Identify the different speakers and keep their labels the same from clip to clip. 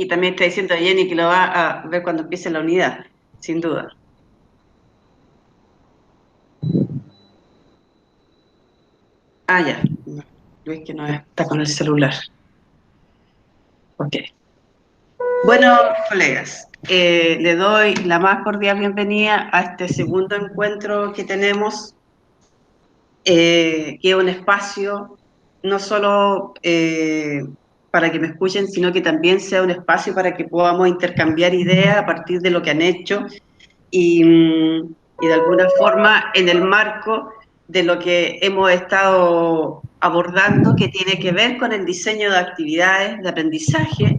Speaker 1: Y también está diciendo Jenny que lo va a ver cuando empiece la unidad, sin duda. Ah, ya. Luis que no está con el celular. Ok. Bueno, colegas, le doy la más cordial bienvenida a este segundo encuentro que tenemos, que es un espacio no solo para que me escuchen, sino que también sea un espacio para que podamos intercambiar ideas a partir de lo que han hecho y de alguna forma en el marco de lo que hemos estado abordando, que tiene que ver con el diseño de actividades de aprendizaje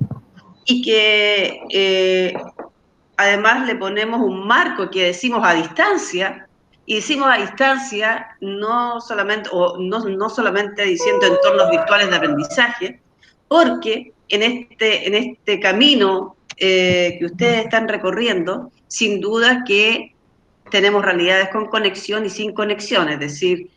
Speaker 1: y que además le ponemos un marco que decimos a distancia, y decimos a distancia no solamente, no solamente diciendo entornos virtuales de aprendizaje, porque en este camino que ustedes están recorriendo, sin duda que tenemos realidades con conexión y sin conexión, es decir,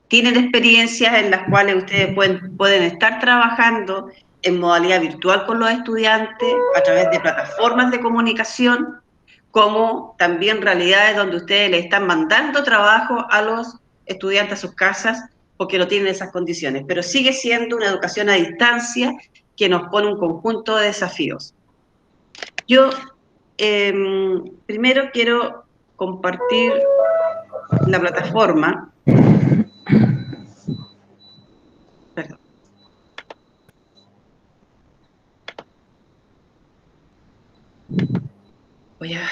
Speaker 1: tienen experiencias en las cuales ustedes pueden estar trabajando en modalidad virtual con los estudiantes a través de plataformas de comunicación, como también realidades donde ustedes le están mandando trabajo a los estudiantes a sus casas porque no tienen esas condiciones. Pero sigue siendo una educación a distancia que nos pone un conjunto de desafíos. Yo primero quiero compartir la plataforma. Perdón. Voy a...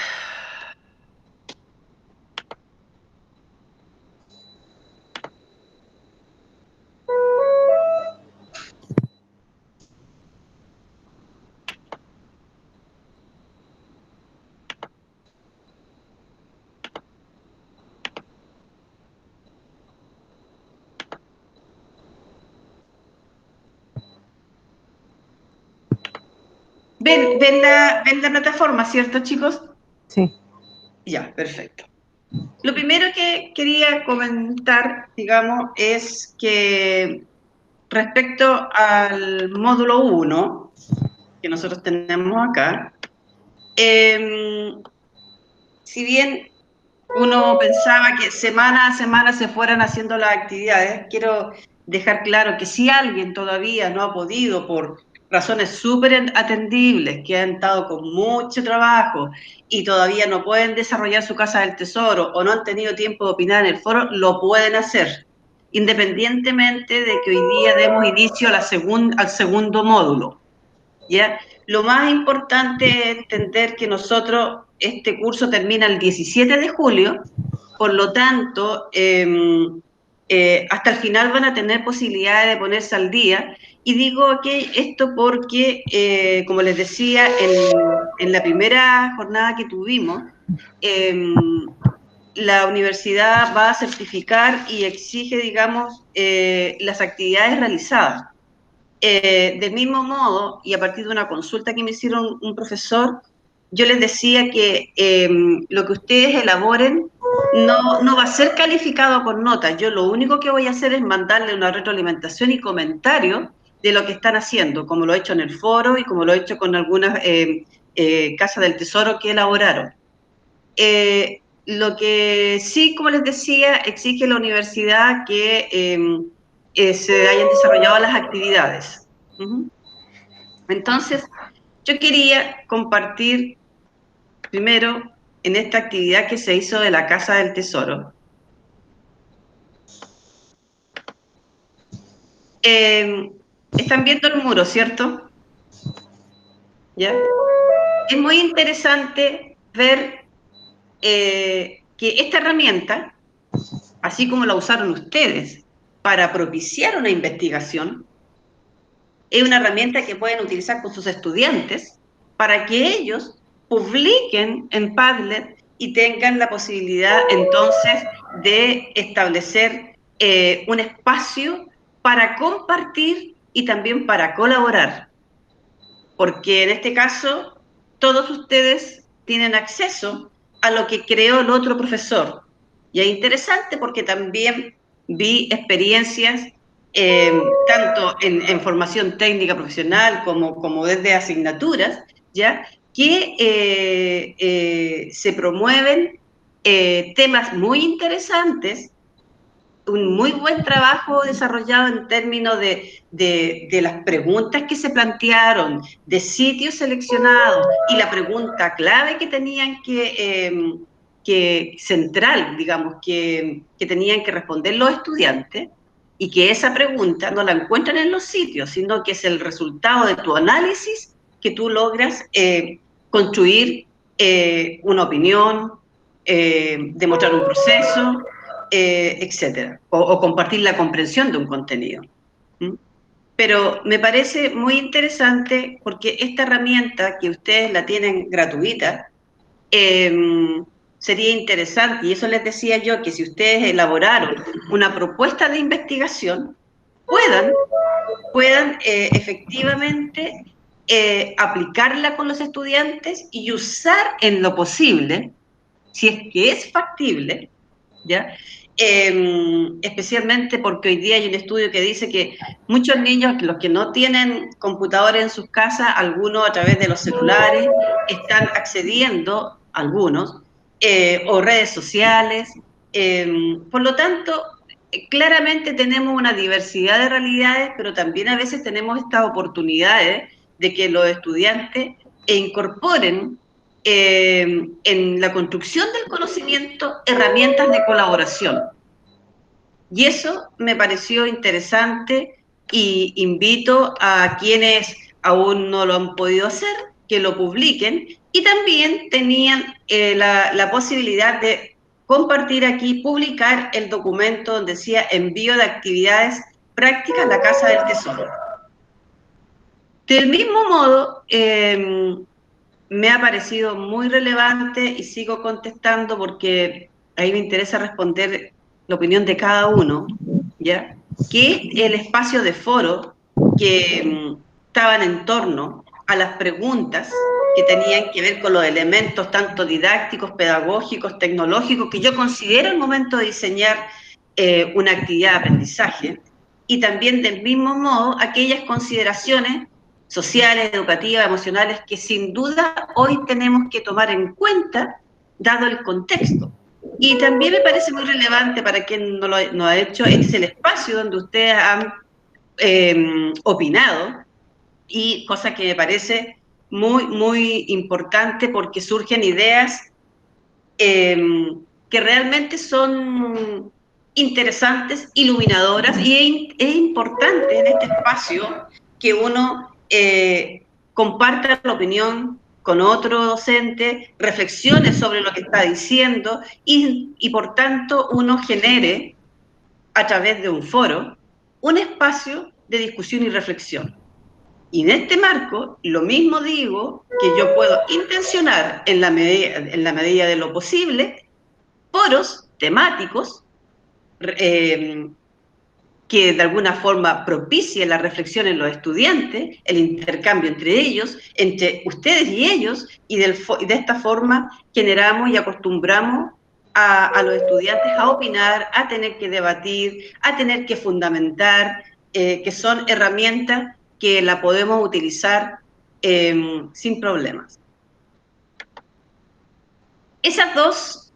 Speaker 1: ven la plataforma, ¿cierto, chicos?
Speaker 2: Sí.
Speaker 1: Ya, perfecto. Lo primero que quería comentar, digamos, es que respecto al módulo 1 que nosotros tenemos acá, si bien uno pensaba que semana a semana se fueran haciendo las actividades, quiero dejar claro que si alguien todavía no ha podido, por razones súper atendibles, que han estado con mucho trabajo y todavía no pueden desarrollar su casa del tesoro o no han tenido tiempo de opinar en el foro, lo pueden hacer, independientemente de que hoy día demos inicio a al segundo módulo. ¿Ya? Lo más importante es entender que nosotros, este curso termina el 17 de julio, por lo tanto, hasta el final van a tener posibilidades de ponerse al día. Y digo que esto porque, como les decía, en la primera jornada que tuvimos, eh, la universidad va a certificar y exige, digamos, las actividades realizadas. Del mismo modo, y a partir de una consulta que me hicieron un profesor, yo les decía que lo que ustedes elaboren no va a ser calificado con notas. Yo lo único que voy a hacer es mandarle una retroalimentación y comentario de lo que están haciendo, como lo he hecho en el foro y como lo he hecho con algunas casas del tesoro que elaboraron. Lo que sí, como les decía, exige la universidad que se hayan desarrollado las actividades. Uh-huh. Entonces, yo quería compartir primero en esta actividad que se hizo de la Casa del Tesoro. Están viendo el muro, ¿cierto? ¿Ya? Es muy interesante ver que esta herramienta, así como la usaron ustedes para propiciar una investigación, es una herramienta que pueden utilizar con sus estudiantes para que ellos publiquen en Padlet y tengan la posibilidad entonces de establecer un espacio para compartir y también para colaborar, porque en este caso todos ustedes tienen acceso a lo que creó el otro profesor. Y es interesante porque también vi experiencias tanto en formación técnica profesional como desde asignaturas, ¿ya? Que se promueven temas muy interesantes, un muy buen trabajo desarrollado en términos de las preguntas que se plantearon, de sitios seleccionados y la pregunta clave que tenían que central, digamos, que tenían que responder los estudiantes, y que esa pregunta no la encuentran en los sitios, sino que es el resultado de tu análisis que tú logras construir una opinión, demostrar un proceso, etcétera, o compartir la comprensión de un contenido. ¿Mm? Pero me parece muy interesante porque esta herramienta que ustedes la tienen gratuita, eh, sería interesante, y eso les decía yo, que si ustedes elaboraron una propuesta de investigación, puedan efectivamente aplicarla con los estudiantes y usar en lo posible, si es que es factible, ¿ya? Especialmente porque hoy día hay un estudio que dice que muchos niños, los que no tienen computadores en sus casas, algunos a través de los celulares, están accediendo, algunos, o redes sociales. Por lo tanto, claramente tenemos una diversidad de realidades, pero también a veces tenemos estas oportunidades de que los estudiantes incorporen en la construcción del conocimiento herramientas de colaboración. Y eso me pareció interesante y invito a quienes aún no lo han podido hacer, que lo publiquen, y también tenían la posibilidad de compartir aquí, publicar el documento donde decía envío de actividades prácticas a la Casa del Tesoro. Del mismo modo, me ha parecido muy relevante y sigo contestando porque ahí me interesa responder la opinión de cada uno, ¿ya? Que el espacio de foro que estaban en torno a las preguntas que tenían que ver con los elementos tanto didácticos, pedagógicos, tecnológicos, que yo considero el momento de diseñar una actividad de aprendizaje, y también del mismo modo aquellas consideraciones sociales, educativas, emocionales, que sin duda hoy tenemos que tomar en cuenta, dado el contexto. Y también me parece muy relevante para quien no ha hecho, este es el espacio donde ustedes han opinado, y cosa que me parece muy importante porque surgen ideas eh, que realmente son interesantes, iluminadoras, y es importante en este espacio que uno comparta la opinión con otro docente, reflexione sobre lo que está diciendo y por tanto uno genere a través de un foro un espacio de discusión y reflexión. Y en este marco, lo mismo digo que yo puedo intencionar en la medida de lo posible foros temáticos que de alguna forma propicien la reflexión en los estudiantes, el intercambio entre ellos, entre ustedes y ellos, y de esta forma generamos y acostumbramos a los estudiantes a opinar, a tener que debatir, a tener que fundamentar, que son herramientas que la podemos utilizar sin problemas. Esas dos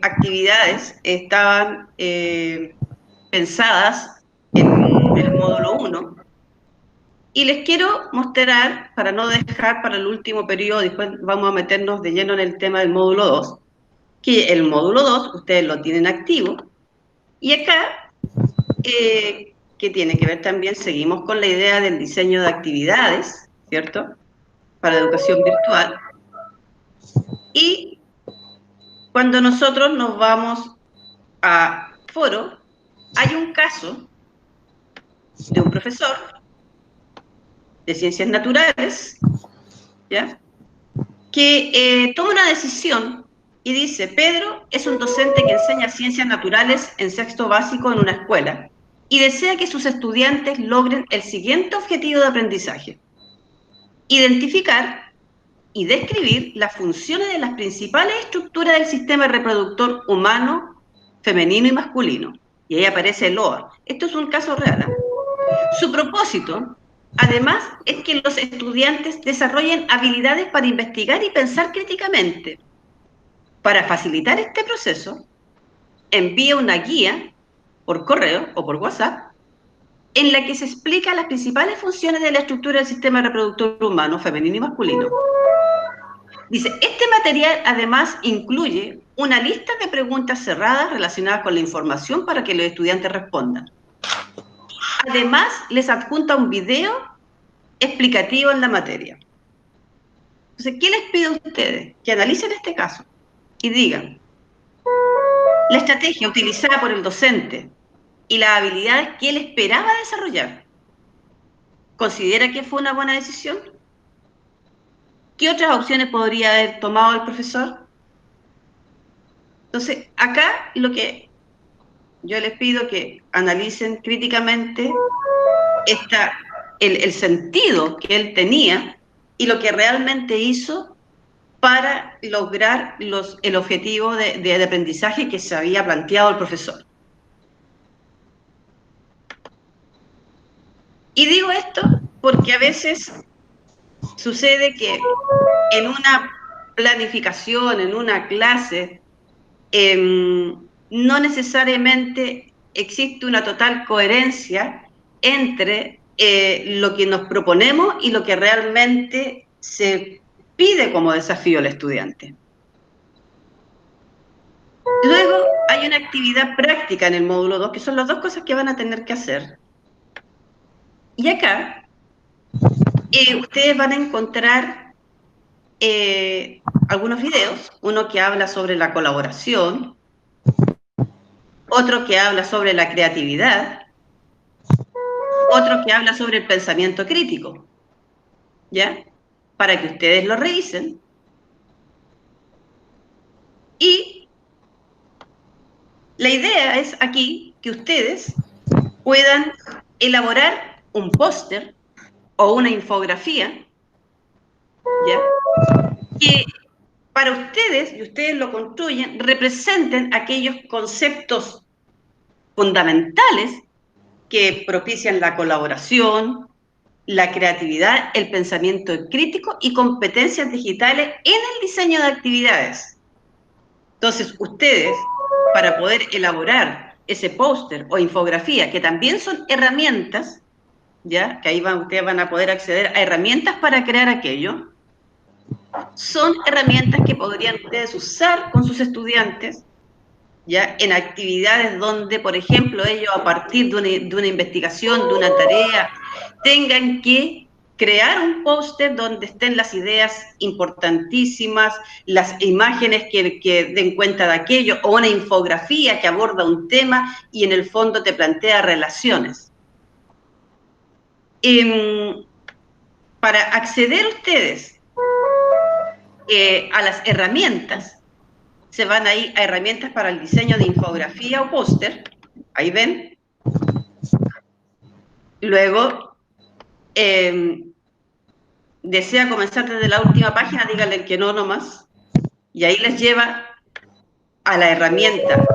Speaker 1: actividades estaban pensadas en el módulo 1, y les quiero mostrar, para no dejar para el último periodo, después vamos a meternos de lleno en el tema del módulo 2, que el módulo 2 ustedes lo tienen activo, y acá, que tiene que ver también, seguimos con la idea del diseño de actividades, ¿cierto?, para educación virtual, y cuando nosotros nos vamos a foro, hay un caso de un profesor de ciencias naturales, ¿ya?, que toma una decisión y dice: Pedro es un docente que enseña ciencias naturales en sexto básico en una escuela y desea que sus estudiantes logren el siguiente objetivo de aprendizaje: identificar y describir las funciones de las principales estructuras del sistema reproductor humano, femenino y masculino. y ahí aparece el OA. Esto es un caso real, ¿eh? Su propósito, además, es que los estudiantes desarrollen habilidades para investigar y pensar críticamente. Para facilitar este proceso, envía una guía por correo o por WhatsApp en la que se explican las principales funciones de la estructura del sistema reproductor humano, femenino y masculino. Dice, este material además incluye una lista de preguntas cerradas relacionadas con la información para que los estudiantes respondan. Además, les adjunta un video explicativo en la materia. Entonces, ¿qué les pido a ustedes? Que analicen este caso y digan, la estrategia utilizada por el docente y las habilidades que él esperaba desarrollar, ¿considera que fue una buena decisión? ¿Qué otras opciones podría haber tomado el profesor? Entonces, acá lo que yo les pido que analicen críticamente el sentido que él tenía y lo que realmente hizo para lograr el objetivo de aprendizaje que se había planteado el profesor. Y digo esto porque a veces sucede que en una planificación, en una clase, no necesariamente existe una total coherencia entre lo que nos proponemos y lo que realmente se pide como desafío al estudiante. Luego hay una actividad práctica en el módulo 2, que son las dos cosas que van a tener que hacer. Y acá ustedes van a encontrar algunos videos, uno que habla sobre la colaboración, otro que habla sobre la creatividad, otro que habla sobre el pensamiento crítico, ¿ya? Para que ustedes lo revisen. Y la idea es aquí que ustedes puedan elaborar un póster o una infografía, ¿ya? Que para ustedes, y ustedes lo construyen, representen aquellos conceptos fundamentales que propician la colaboración, la creatividad, el pensamiento crítico y competencias digitales en el diseño de actividades. Entonces, ustedes, para poder elaborar ese póster o infografía, que también son herramientas, ¿ya? Que ahí ustedes van a poder acceder a herramientas para crear aquello, son herramientas que podrían ustedes usar con sus estudiantes, ¿ya? En actividades donde, por ejemplo, ellos a partir de una investigación, de una tarea, tengan que crear un póster donde estén las ideas importantísimas, las imágenes que den cuenta de aquello, o una infografía que aborda un tema y en el fondo te plantea relaciones. Para acceder ustedes a las herramientas, se van ahí a herramientas para el diseño de infografía o póster, ahí ven. Luego, desea comenzar desde la última página, díganle que no nomás, y ahí les lleva a la herramienta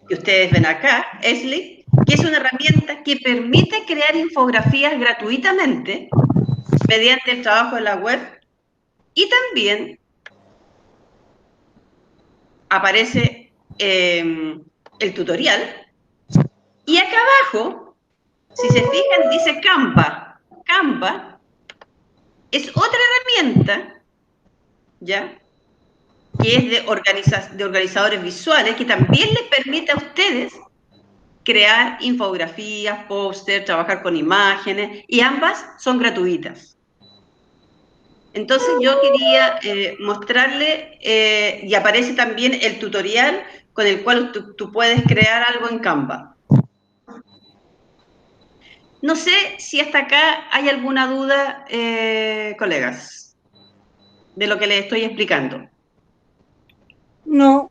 Speaker 1: que ustedes ven acá, Esli, que es una herramienta que permite crear infografías gratuitamente mediante el trabajo en la web, y también aparece el tutorial, y acá abajo, si se fijan, dice Canva. Canva es otra herramienta, ¿ya? Que es de organizadores visuales, que también les permite a ustedes crear infografías, póster, trabajar con imágenes, y ambas son gratuitas. Entonces yo quería mostrarle, y aparece también el tutorial con el cual tú puedes crear algo en Canva. No sé si hasta acá hay alguna duda, colegas, de lo que les estoy explicando.
Speaker 2: No.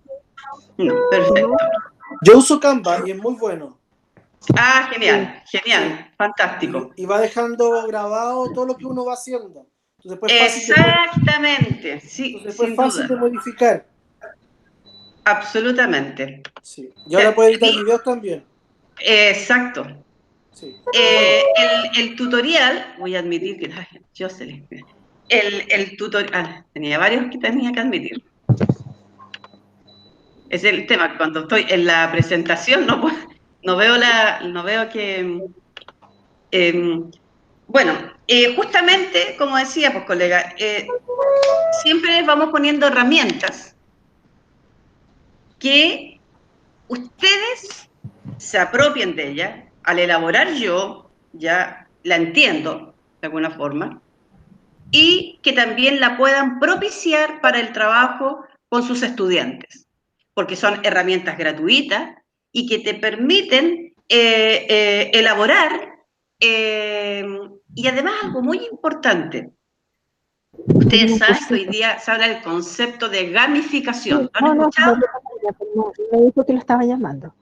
Speaker 1: No, perfecto.
Speaker 2: Yo uso Canva y es muy bueno.
Speaker 1: Ah, genial, genial, fantástico.
Speaker 2: Y va dejando grabado todo lo que uno va haciendo. Entonces después
Speaker 1: Exactamente, sí,
Speaker 2: después
Speaker 1: sin
Speaker 2: fácil
Speaker 1: duda.
Speaker 2: de modificar.
Speaker 1: Absolutamente.
Speaker 2: Sí. Y ahora puede editar videos también.
Speaker 1: Exacto.
Speaker 2: Sí. Bueno,
Speaker 1: El tutorial, voy a admitir que Jocelyn, el tutorial, tenía varios que tenía que admitir. Es el tema, cuando estoy en la presentación no veo que... eh, bueno, justamente, como decía, pues colega, siempre les vamos poniendo herramientas que ustedes se apropien de ella. Al elaborar yo, ya la entiendo de alguna forma, y que también la puedan propiciar para el trabajo con sus estudiantes, porque son herramientas gratuitas y que te permiten elaborar, y además algo muy importante. Ustedes saben que hoy día se habla del concepto de gamificación. ¿Lo han
Speaker 3: No, no,
Speaker 1: escuchado?
Speaker 3: no, no, me dijo que lo estaba llamando.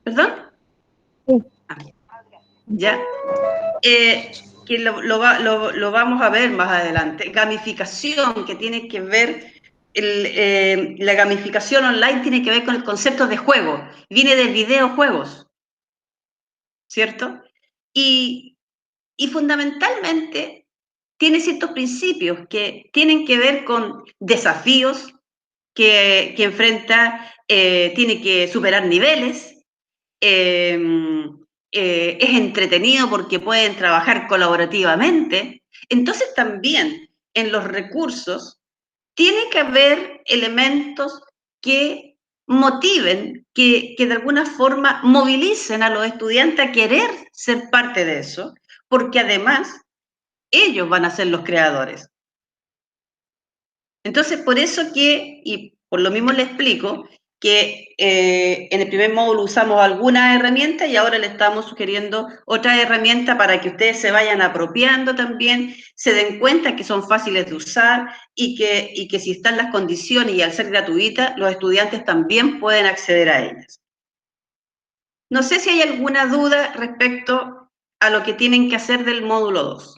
Speaker 1: ¿Perdón?
Speaker 3: Sí.
Speaker 1: Ah, ya. Que lo vamos a ver más adelante. Gamificación, que tiene que ver, la gamificación online tiene que ver con el concepto de juego, viene de videojuegos, ¿cierto? Y, y fundamentalmente tiene ciertos principios que tienen que ver con desafíos que enfrenta, tiene que superar niveles, eh, es entretenido porque pueden trabajar colaborativamente. Entonces también en los recursos tiene que haber elementos que motiven, que de alguna forma movilicen a los estudiantes a querer ser parte de eso, porque además ellos van a ser los creadores. Entonces, por eso que, y por lo mismo le explico, que en el primer módulo usamos algunas herramientas y ahora le estamos sugiriendo otra herramienta para que ustedes se vayan apropiando también, se den cuenta que son fáciles de usar y que si están las condiciones y al ser gratuita, los estudiantes también pueden acceder a ellas. No sé si hay alguna duda respecto a lo que tienen que hacer del módulo 2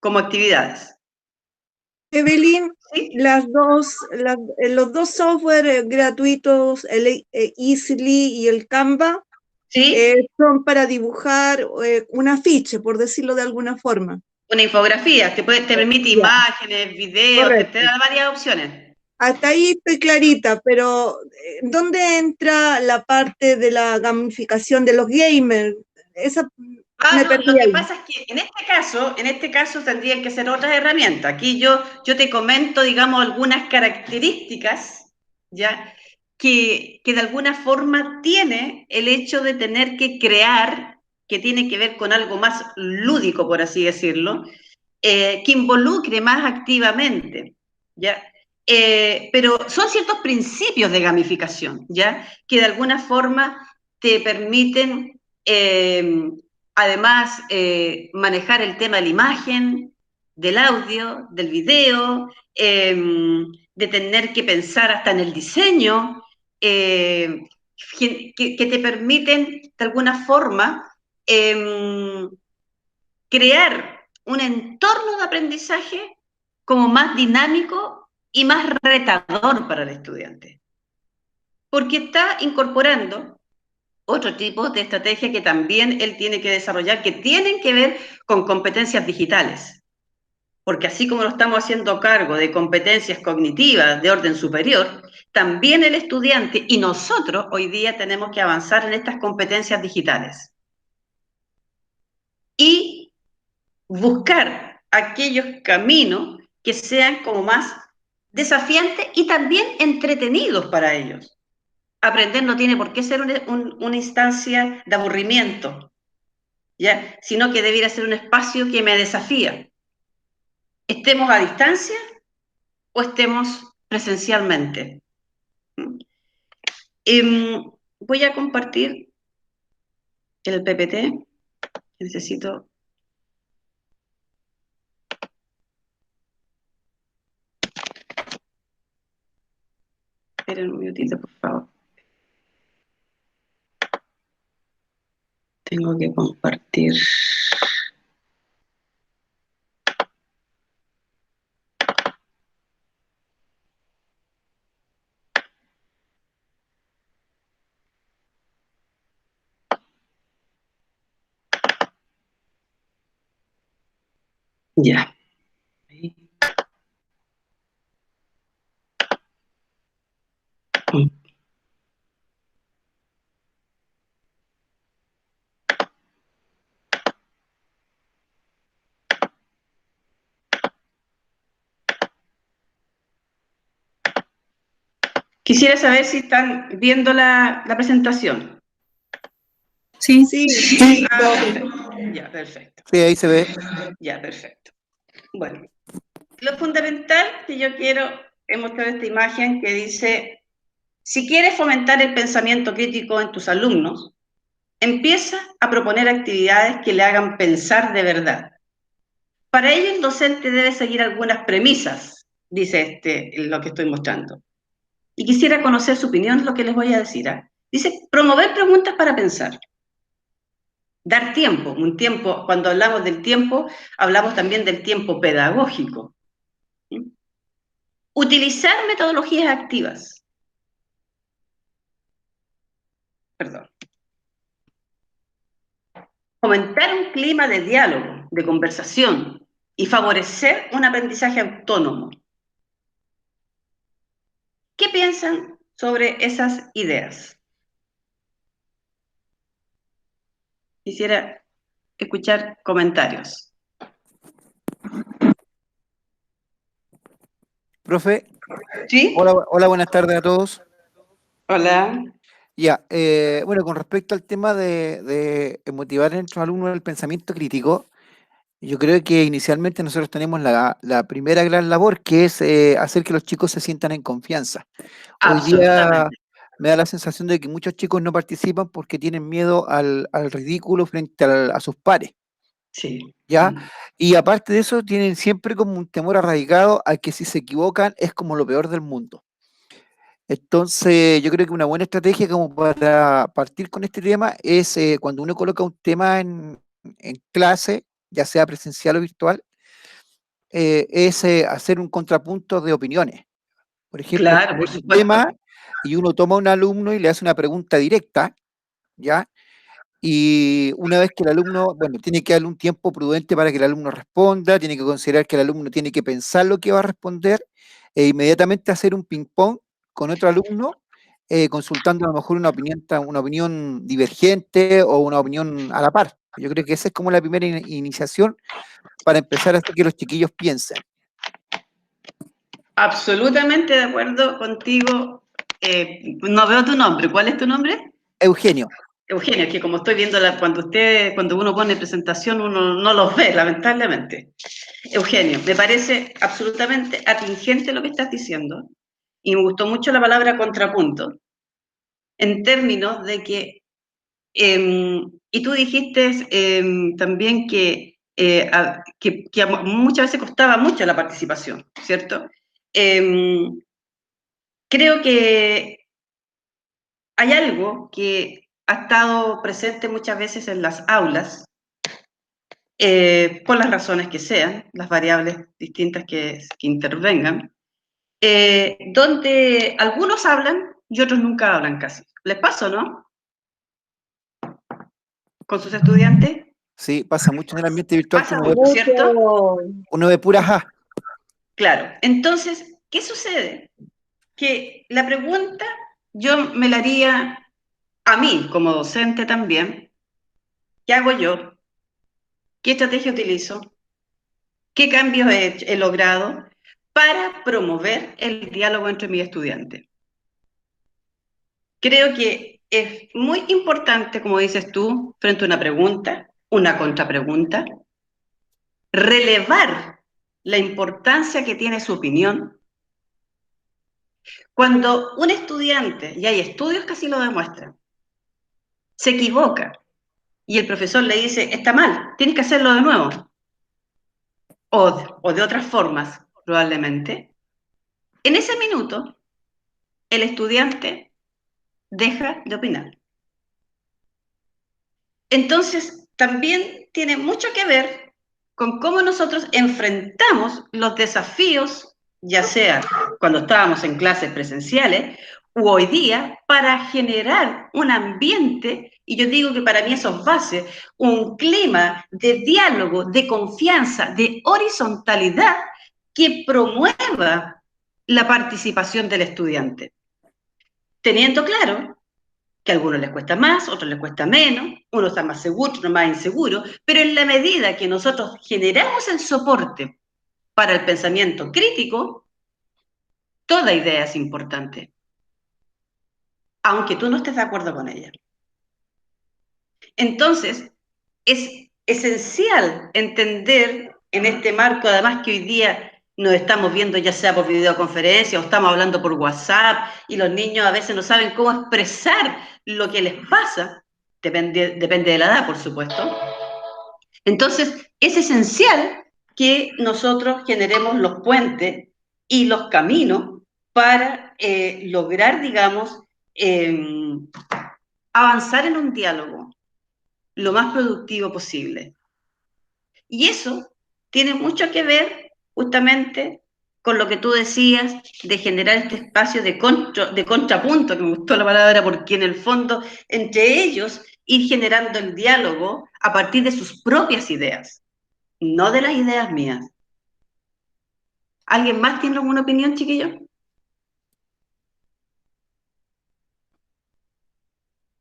Speaker 1: como actividades.
Speaker 4: Evelyn,
Speaker 1: ¿Sí?
Speaker 4: los dos software gratuitos, el Easily y el Canva,
Speaker 1: ¿Sí?
Speaker 4: son para dibujar un afiche, por decirlo de alguna forma.
Speaker 1: Una infografía que te permite
Speaker 4: Ya,
Speaker 1: imágenes, videos, te
Speaker 4: correcto.
Speaker 1: da varias opciones.
Speaker 4: Hasta ahí estoy clarita, pero ¿dónde entra la parte de la gamificación de los gamers? Esa me
Speaker 1: No,
Speaker 4: perdí
Speaker 1: lo que
Speaker 4: ahí.
Speaker 1: pasa es que en este caso tendrían que ser otras herramientas. Aquí yo te comento, digamos, algunas características, ¿ya? Que de alguna forma tiene el hecho de tener que crear, que tiene que ver con algo más lúdico, por así decirlo, que involucre más activamente, ¿ya? Pero son ciertos principios de gamificación, ¿ya? Que de alguna forma te permiten, además, manejar el tema de la imagen, del audio, del video, de tener que pensar hasta en el diseño, que te permiten, de alguna forma, crear un entorno de aprendizaje como más dinámico y más retador para el estudiante, porque está incorporando otro tipo de estrategia que también él tiene que desarrollar, que tienen que ver con competencias digitales, porque así como lo estamos haciendo cargo de competencias cognitivas de orden superior, también el estudiante y nosotros hoy día tenemos que avanzar en estas competencias digitales. Y buscar aquellos caminos que sean como más desafiantes y también entretenidos para ellos. Aprender no tiene por qué ser una instancia de aburrimiento, ¿ya? Sino que debiera ser un espacio que me desafía. Estemos a distancia o estemos presencialmente. Voy a compartir el PPT. Necesito... Esperen un minutito, por favor. Tengo que compartir. Ya. Quisiera saber si están viendo la presentación.
Speaker 5: Sí.
Speaker 4: Sí,
Speaker 1: Ah, perfecto. Ya, perfecto.
Speaker 6: Sí, ahí se ve.
Speaker 1: Ya, perfecto. Bueno, lo fundamental que yo quiero es mostrar esta imagen que dice, si quieres fomentar el pensamiento crítico en tus alumnos, empieza a proponer actividades que le hagan pensar de verdad. Para ello, el docente debe seguir algunas premisas, dice lo que estoy mostrando. Y quisiera conocer su opinión, lo que les voy a decir. Dice, promover preguntas para pensar. Dar tiempo, un tiempo, cuando hablamos del tiempo, hablamos también del tiempo pedagógico. Utilizar metodologías activas. Perdón. Fomentar un clima de diálogo, de conversación y favorecer un aprendizaje autónomo. ¿Qué piensan sobre esas ideas? Quisiera escuchar comentarios.
Speaker 6: Profe,
Speaker 1: ¿Sí?
Speaker 6: hola, buenas tardes a todos.
Speaker 1: Hola.
Speaker 6: Ya, bueno, con respecto al tema de motivar en nuestros alumnos el pensamiento crítico, yo creo que inicialmente nosotros tenemos la primera gran labor, que es hacer que los chicos se sientan en confianza. Hoy día
Speaker 1: Absolutamente.
Speaker 6: me da la sensación de que muchos chicos no participan porque tienen miedo al ridículo frente a sus pares,
Speaker 1: Sí.
Speaker 6: ¿ya? Y aparte de eso, tienen siempre como un temor arraigado a que si se equivocan es como lo peor del mundo. Entonces, yo creo que una buena estrategia como para partir con este tema es cuando uno coloca un tema en clase, ya sea presencial o virtual, es hacer un contrapunto de opiniones. Por ejemplo,
Speaker 1: Claro, por
Speaker 6: poner un
Speaker 1: supuesto.
Speaker 6: tema y uno toma a un alumno y le hace una pregunta directa, ¿ya? Y una vez que el alumno, bueno, tiene que darle un tiempo prudente para que el alumno responda, tiene que considerar que el alumno tiene que pensar lo que va a responder e inmediatamente hacer un ping-pong con otro alumno, consultando a lo mejor una opinión divergente o una opinión a la par. Yo creo que esa es como la primera iniciación para empezar a hacer que los chiquillos piensen.
Speaker 1: Absolutamente de acuerdo contigo. No veo tu nombre. ¿Cuál es tu nombre?
Speaker 6: Eugenio,
Speaker 1: Eugenio, es que como estoy viendo cuando uno pone presentación, uno no los ve, lamentablemente. Eugenio, me parece absolutamente atingente lo que estás diciendo y me gustó mucho la palabra contrapunto, en términos de que, y tú dijiste también que muchas veces costaba mucho la participación, ¿cierto? Creo que hay algo que ha estado presente muchas veces en las aulas, por las razones que sean, las variables distintas que intervengan, donde algunos hablan y otros nunca hablan casi. ¿Les pasa, no? Con sus estudiantes.
Speaker 6: sí, pasa mucho en el ambiente virtual que
Speaker 1: Pasa mucho, ¿cierto?
Speaker 6: uno ve puras A.
Speaker 1: Claro. Entonces, ¿qué sucede? Que la pregunta yo me la haría a mí como docente también. ¿Qué hago yo? ¿Qué estrategia utilizo? ¿Qué cambios he logrado para promover el diálogo entre mis estudiantes? Creo que es muy importante, como dices tú, frente a una pregunta, una contrapregunta, relevar la importancia que tiene su opinión. Cuando un estudiante, y hay estudios que así lo demuestran, se equivoca y el profesor le dice, está mal, tienes que hacerlo de nuevo, o de otras formas, probablemente, en ese minuto el estudiante deja de opinar. Entonces, también tiene mucho que ver con cómo nosotros enfrentamos los desafíos, ya sea cuando estábamos en clases presenciales u hoy día, para generar un ambiente y yo digo que para mí eso es base, un clima de diálogo, de confianza, de horizontalidad que promueva la participación del estudiante. Teniendo claro que a algunos les cuesta más, a otros les cuesta menos, uno está más seguro, otro más inseguro, pero en la medida que nosotros generamos el soporte para el pensamiento crítico, toda idea es importante, aunque tú no estés de acuerdo con ella. Entonces, es esencial entender en este marco, además que hoy día nos estamos viendo ya sea por videoconferencia o estamos hablando por WhatsApp y los niños a veces no saben cómo expresar lo que les pasa, depende de la edad, por supuesto. Entonces, es esencial que nosotros generemos los puentes y los caminos para lograr, digamos, avanzar en un diálogo lo más productivo posible. Y eso tiene mucho que ver justamente con lo que tú decías de generar este espacio de contrapunto, que me gustó la palabra, porque en el fondo entre ellos ir generando el diálogo a partir de sus propias ideas, no de las ideas mías. ¿Alguien más tiene alguna opinión, chiquillos?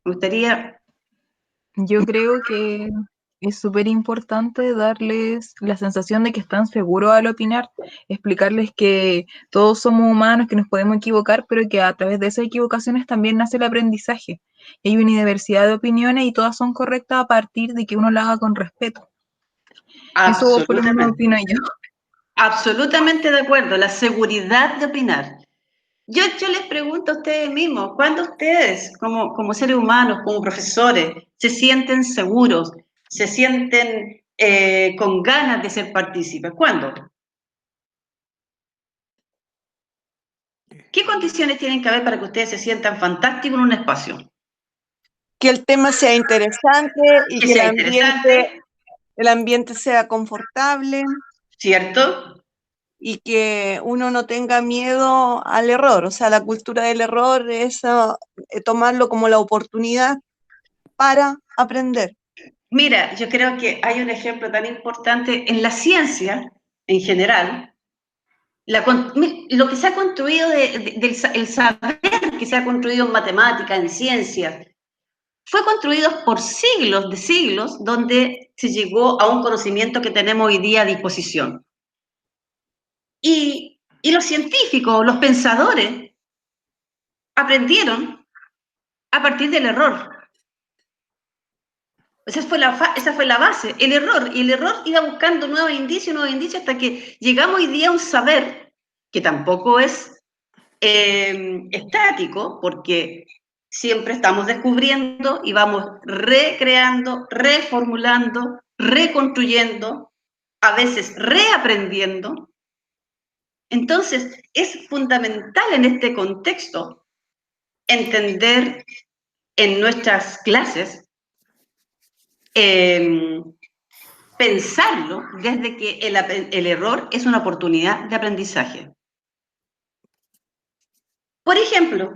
Speaker 1: Me gustaría...
Speaker 5: Yo creo que es súper importante darles la sensación de que están seguros al opinar, explicarles que todos somos humanos, que nos podemos equivocar, pero que a través de esas equivocaciones también nace el aprendizaje. Hay una diversidad de opiniones y todas son correctas a partir de que uno la haga con respeto. Eso por lo menos opino yo.
Speaker 1: Absolutamente de acuerdo, la seguridad de opinar. Yo les pregunto a ustedes mismos, ¿cuándo ustedes, como seres humanos, como profesores, se sienten seguros, se sienten con ganas de ser partícipes? ¿Cuándo? ¿Qué condiciones tienen que haber para que ustedes se sientan fantásticos en un espacio?
Speaker 4: Que el tema sea interesante y que el ambiente sea confortable.
Speaker 1: ¿Cierto?
Speaker 4: Y que uno no tenga miedo al error, o sea, la cultura del error es tomarlo como la oportunidad para aprender.
Speaker 1: Mira, yo creo que hay un ejemplo tan importante en la ciencia, en general, lo que se ha construido, el saber que se ha construido en matemática, en ciencia, fue construido por siglos de siglos, donde se llegó a un conocimiento que tenemos hoy día a disposición. Y los científicos, los pensadores, aprendieron a partir del error. Esa fue la base, el error. Y el error iba buscando nuevos indicios, hasta que llegamos hoy día a un saber que tampoco es estático, porque siempre estamos descubriendo y vamos recreando, reformulando, reconstruyendo, a veces reaprendiendo. Entonces, es fundamental en este contexto entender en nuestras clases, pensarlo desde que el error es una oportunidad de aprendizaje. Por ejemplo,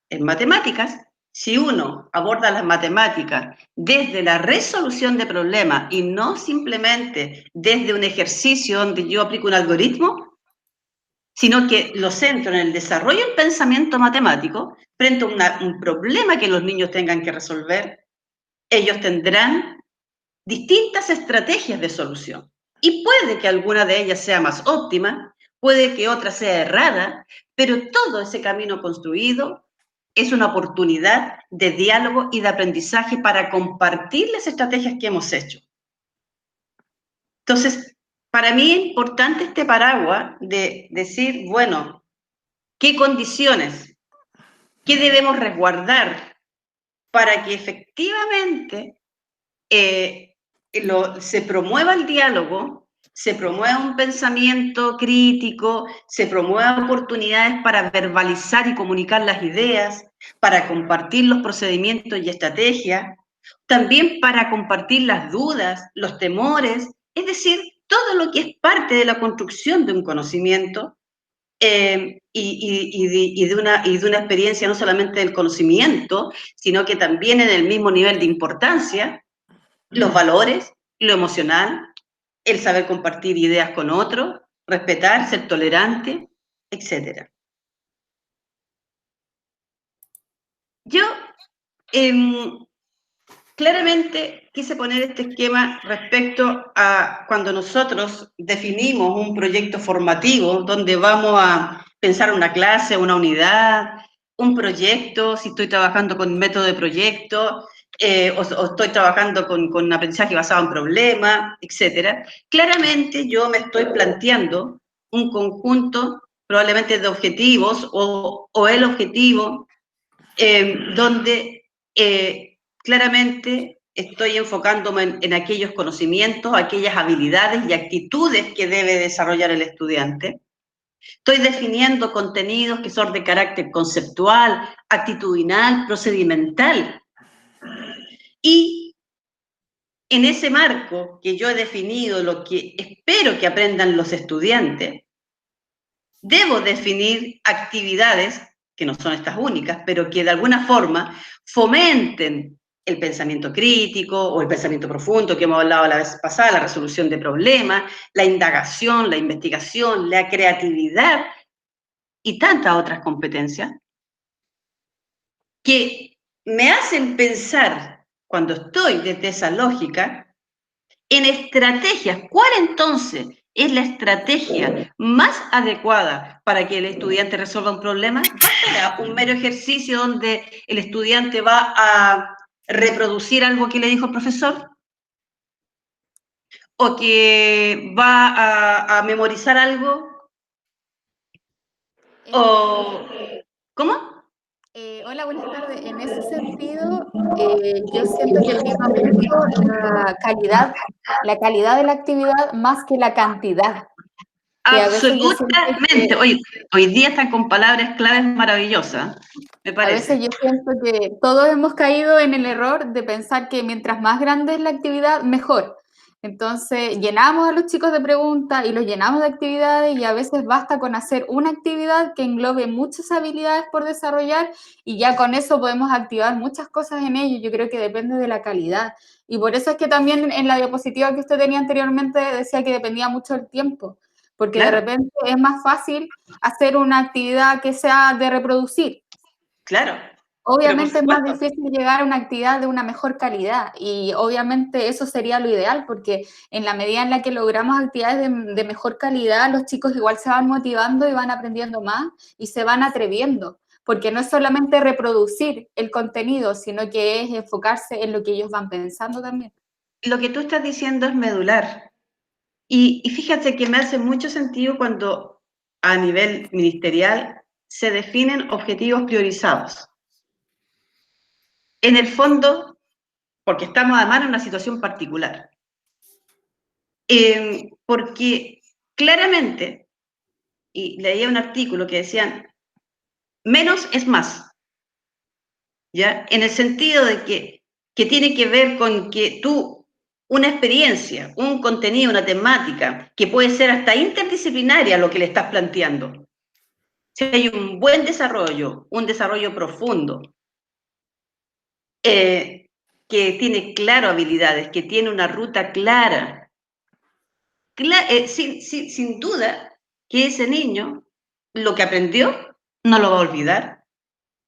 Speaker 1: en matemáticas, si uno aborda las matemáticas desde la resolución de problemas y no simplemente desde un ejercicio donde yo aplico un algoritmo, sino que lo centro en el desarrollo del pensamiento matemático frente a un problema que los niños tengan que resolver, ellos tendrán distintas estrategias de solución. Y puede que alguna de ellas sea más óptima, puede que otra sea errada, pero todo ese camino construido es una oportunidad de diálogo y de aprendizaje para compartir las estrategias que hemos hecho. Entonces, para mí es importante este paraguas de decir, bueno, ¿qué condiciones? ¿Qué debemos resguardar para que efectivamente se promueva el diálogo, se promueva un pensamiento crítico, se promuevan oportunidades para verbalizar y comunicar las ideas, para compartir los procedimientos y estrategias, también para compartir las dudas, los temores, es decir, todo lo que es parte de la construcción de un conocimiento, y de una experiencia no solamente del conocimiento, sino que también en el mismo nivel de importancia, los valores, lo emocional, el saber compartir ideas con otros, respetar, ser tolerante, etc. Yo claramente quise poner este esquema respecto a cuando nosotros definimos un proyecto formativo donde vamos a pensar una clase, una unidad, un proyecto, si estoy trabajando con método de proyecto, o estoy trabajando con aprendizaje basado en problemas, etc. Claramente yo me estoy planteando un conjunto probablemente de objetivos o el objetivo donde claramente estoy enfocándome en aquellos conocimientos, aquellas habilidades y actitudes que debe desarrollar el estudiante. Estoy definiendo contenidos que son de carácter conceptual, actitudinal, procedimental. Y en ese marco que yo he definido, lo que espero que aprendan los estudiantes, debo definir actividades, que no son estas únicas, pero que de alguna forma fomenten el pensamiento crítico o el pensamiento profundo que hemos hablado la vez pasada, la resolución de problemas, la indagación, la investigación, la creatividad y tantas otras competencias que me hacen pensar, cuando estoy desde esa lógica, en estrategias. ¿Cuál entonces es la estrategia más adecuada para que el estudiante resuelva un problema? ¿Será un mero ejercicio donde el estudiante va a reproducir algo que le dijo el profesor? ¿O que va a memorizar algo? ¿O cómo?
Speaker 7: Hola, buenas tardes. En ese sentido, yo siento que prima mucho la calidad de la actividad más que la cantidad. Que a veces yo siento
Speaker 1: Absolutamente. Hoy día están con palabras claves maravillosas, me
Speaker 7: A
Speaker 1: parece.
Speaker 7: veces yo siento que todos hemos caído en el error de pensar que mientras más grande es la actividad, mejor. Entonces, llenamos a los chicos de preguntas y los llenamos de actividades y a veces basta con hacer una actividad que englobe muchas habilidades por desarrollar y ya con eso podemos activar muchas cosas en ellos. Yo creo que depende de la calidad. Y por eso es que también en la diapositiva que usted tenía anteriormente decía que dependía mucho del tiempo, porque
Speaker 1: Claro.
Speaker 7: de repente es más fácil hacer una actividad que sea de reproducir.
Speaker 1: Claro.
Speaker 7: Obviamente es más difícil llegar a una actividad de una mejor calidad y obviamente eso sería lo ideal porque en la medida en la que logramos actividades de mejor calidad, los chicos igual se van motivando y van aprendiendo más y se van atreviendo, porque no es solamente reproducir el contenido, sino que es enfocarse en lo que ellos van pensando también.
Speaker 1: Lo que tú estás diciendo es medular. Y fíjate que me hace mucho sentido cuando a nivel ministerial se definen objetivos priorizados. En el fondo, porque estamos además en una situación particular. Porque claramente, y leía un artículo que decían, menos es más, ¿ya? En el sentido de que tiene que ver con que tú, una experiencia, un contenido, una temática, que puede ser hasta interdisciplinaria lo que le estás planteando. Si hay un buen desarrollo, un desarrollo profundo, que tiene claro habilidades, que tiene una ruta clara, sin duda que ese niño lo que aprendió no lo va a olvidar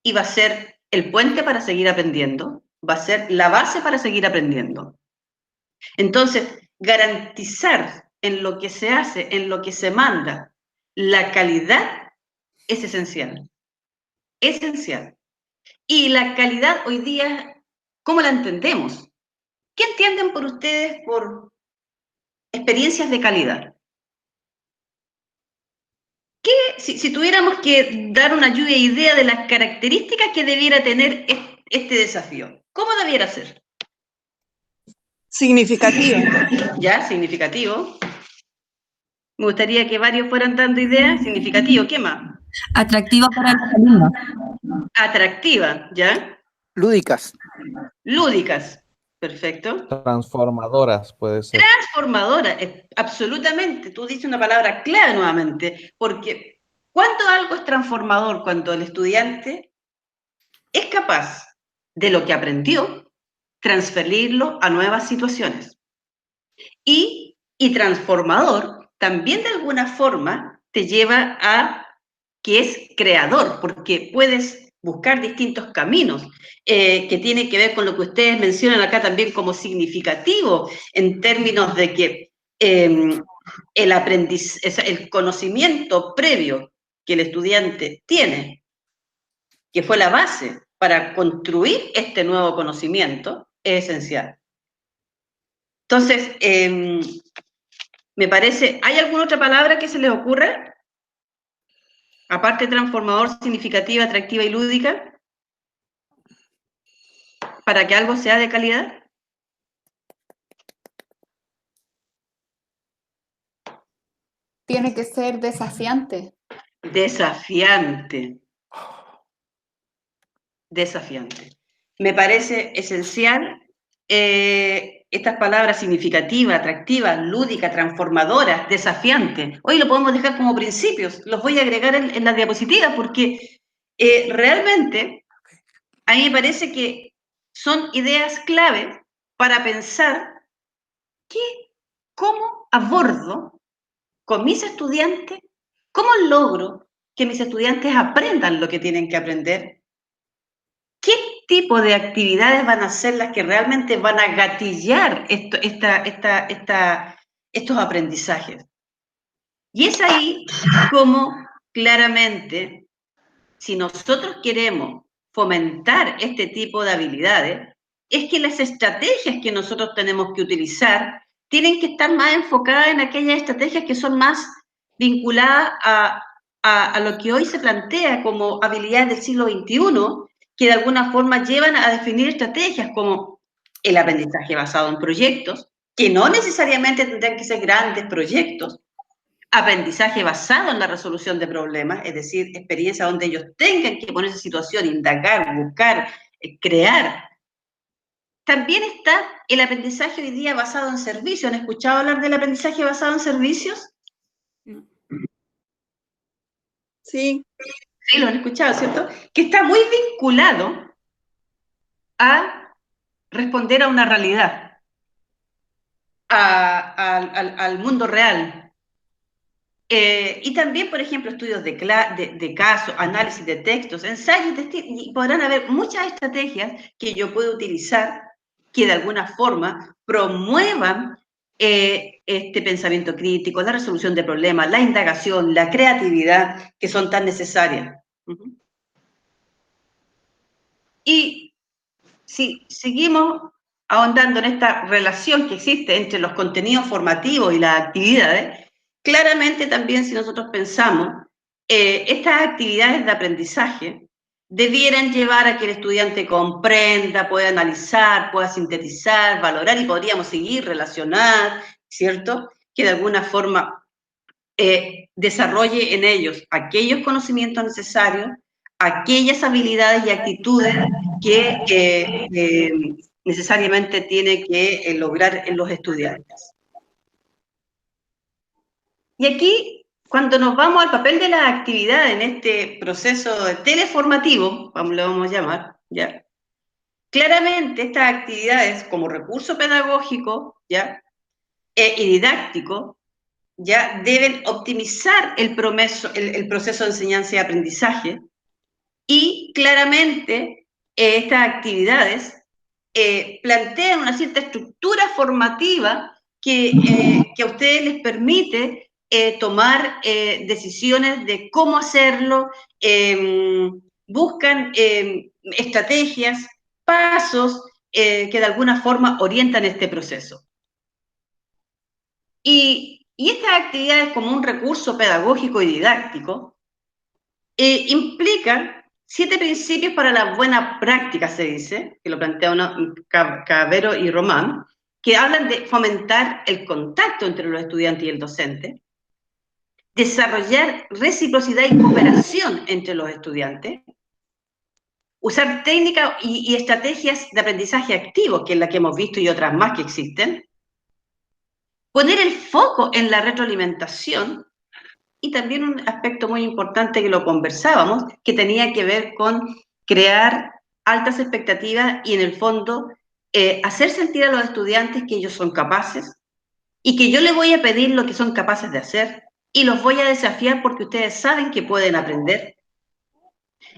Speaker 1: y va a ser el puente para seguir aprendiendo, va a ser la base para seguir aprendiendo. Entonces, garantizar en lo que se hace, en lo que se manda, la calidad es esencial. Esencial. Y la calidad hoy día, ¿cómo la entendemos? ¿Qué entienden por ustedes por experiencias de calidad? Si tuviéramos que dar una lluvia de idea de las características que debiera tener este desafío, ¿cómo debiera ser?
Speaker 4: Significativa.
Speaker 1: ¿Ya? Significativo. Me gustaría que varios fueran dando ideas. Significativo, ¿qué más?
Speaker 8: Atractiva para los alumnos.
Speaker 1: Atractiva, ¿ya?
Speaker 6: Lúdicas.
Speaker 1: Lúdicas, perfecto.
Speaker 9: Transformadoras, puede ser.
Speaker 1: Transformadora, absolutamente. Tú dices una palabra clave nuevamente, porque ¿Cuándo algo es transformador? Cuando el estudiante es capaz de lo que aprendió, transferirlo a nuevas situaciones. Y transformador también de alguna forma te lleva a que es creador, porque puedes buscar distintos caminos, que tiene que ver con lo que ustedes mencionan acá también como significativo, en términos de que el conocimiento previo que el estudiante tiene, que fue la base para construir este nuevo conocimiento, es esencial. Entonces, me parece, ¿hay alguna otra palabra que se les ocurra? Aparte de transformador, significativa, atractiva y lúdica, para que algo sea de calidad.
Speaker 7: Tiene que ser desafiante.
Speaker 1: Desafiante. Desafiante. Me parece esencial estas palabras significativa, atractiva, lúdica, transformadora, desafiante. Hoy lo podemos dejar como principios, los voy a agregar en las diapositivas porque realmente a mí me parece que son ideas clave para pensar cómo abordo con mis estudiantes, cómo logro que mis estudiantes aprendan lo que tienen que aprender. ¿Qué tipo de actividades van a ser las que realmente van a gatillar estos aprendizajes? Y es ahí como claramente, si nosotros queremos fomentar este tipo de habilidades, es que las estrategias que nosotros tenemos que utilizar tienen que estar más enfocadas en aquellas estrategias que son más vinculadas a lo que hoy se plantea como habilidades del siglo XXI, que de alguna forma llevan a definir estrategias como el aprendizaje basado en proyectos, que no necesariamente tendrán que ser grandes proyectos, aprendizaje basado en la resolución de problemas, es decir, experiencia donde ellos tengan que ponerse en situación, indagar, buscar, crear. También está el aprendizaje hoy día basado en servicios. ¿Han escuchado hablar del aprendizaje basado en servicios?
Speaker 4: Sí.
Speaker 1: Sí, lo han escuchado, ¿cierto? Que está muy vinculado a responder a una realidad, al mundo real. Y también, por ejemplo, estudios de casos, análisis de textos, ensayos, y podrán haber muchas estrategias que yo puedo utilizar que de alguna forma promuevan este pensamiento crítico, la resolución de problemas, la indagación, la creatividad, que son tan necesarias. Y si seguimos ahondando en esta relación que existe entre los contenidos formativos y las actividades, claramente también si nosotros pensamos, estas actividades de aprendizaje debieran llevar a que el estudiante comprenda, pueda analizar, pueda sintetizar, valorar y podríamos seguir, relacionar, ¿cierto? Que de alguna forma desarrolle en ellos aquellos conocimientos necesarios, aquellas habilidades y actitudes que necesariamente tiene que lograr en los estudiantes. Y aquí, cuando nos vamos al papel de la actividad en este proceso teleformativo, lo vamos a llamar, ¿ya? Claramente estas actividades como recurso pedagógico, ¿ya? Y didáctico, ya deben optimizar el proceso de enseñanza y aprendizaje, y claramente estas actividades plantean una cierta estructura formativa que a ustedes les permite tomar decisiones de cómo hacerlo, buscan estrategias, pasos que de alguna forma orientan este proceso. Y estas actividades como un recurso pedagógico y didáctico implican 7 principios para la buena práctica, se dice, que lo plantea Cavero y Román, que hablan de fomentar el contacto entre los estudiantes y el docente, desarrollar reciprocidad y cooperación entre los estudiantes, usar técnicas y estrategias de aprendizaje activo, que es la que hemos visto y otras más que existen, poner el foco en la retroalimentación y también un aspecto muy importante que lo conversábamos, que tenía que ver con crear altas expectativas y en el fondo hacer sentir a los estudiantes que ellos son capaces y que yo les voy a pedir lo que son capaces de hacer y los voy a desafiar porque ustedes saben que pueden aprender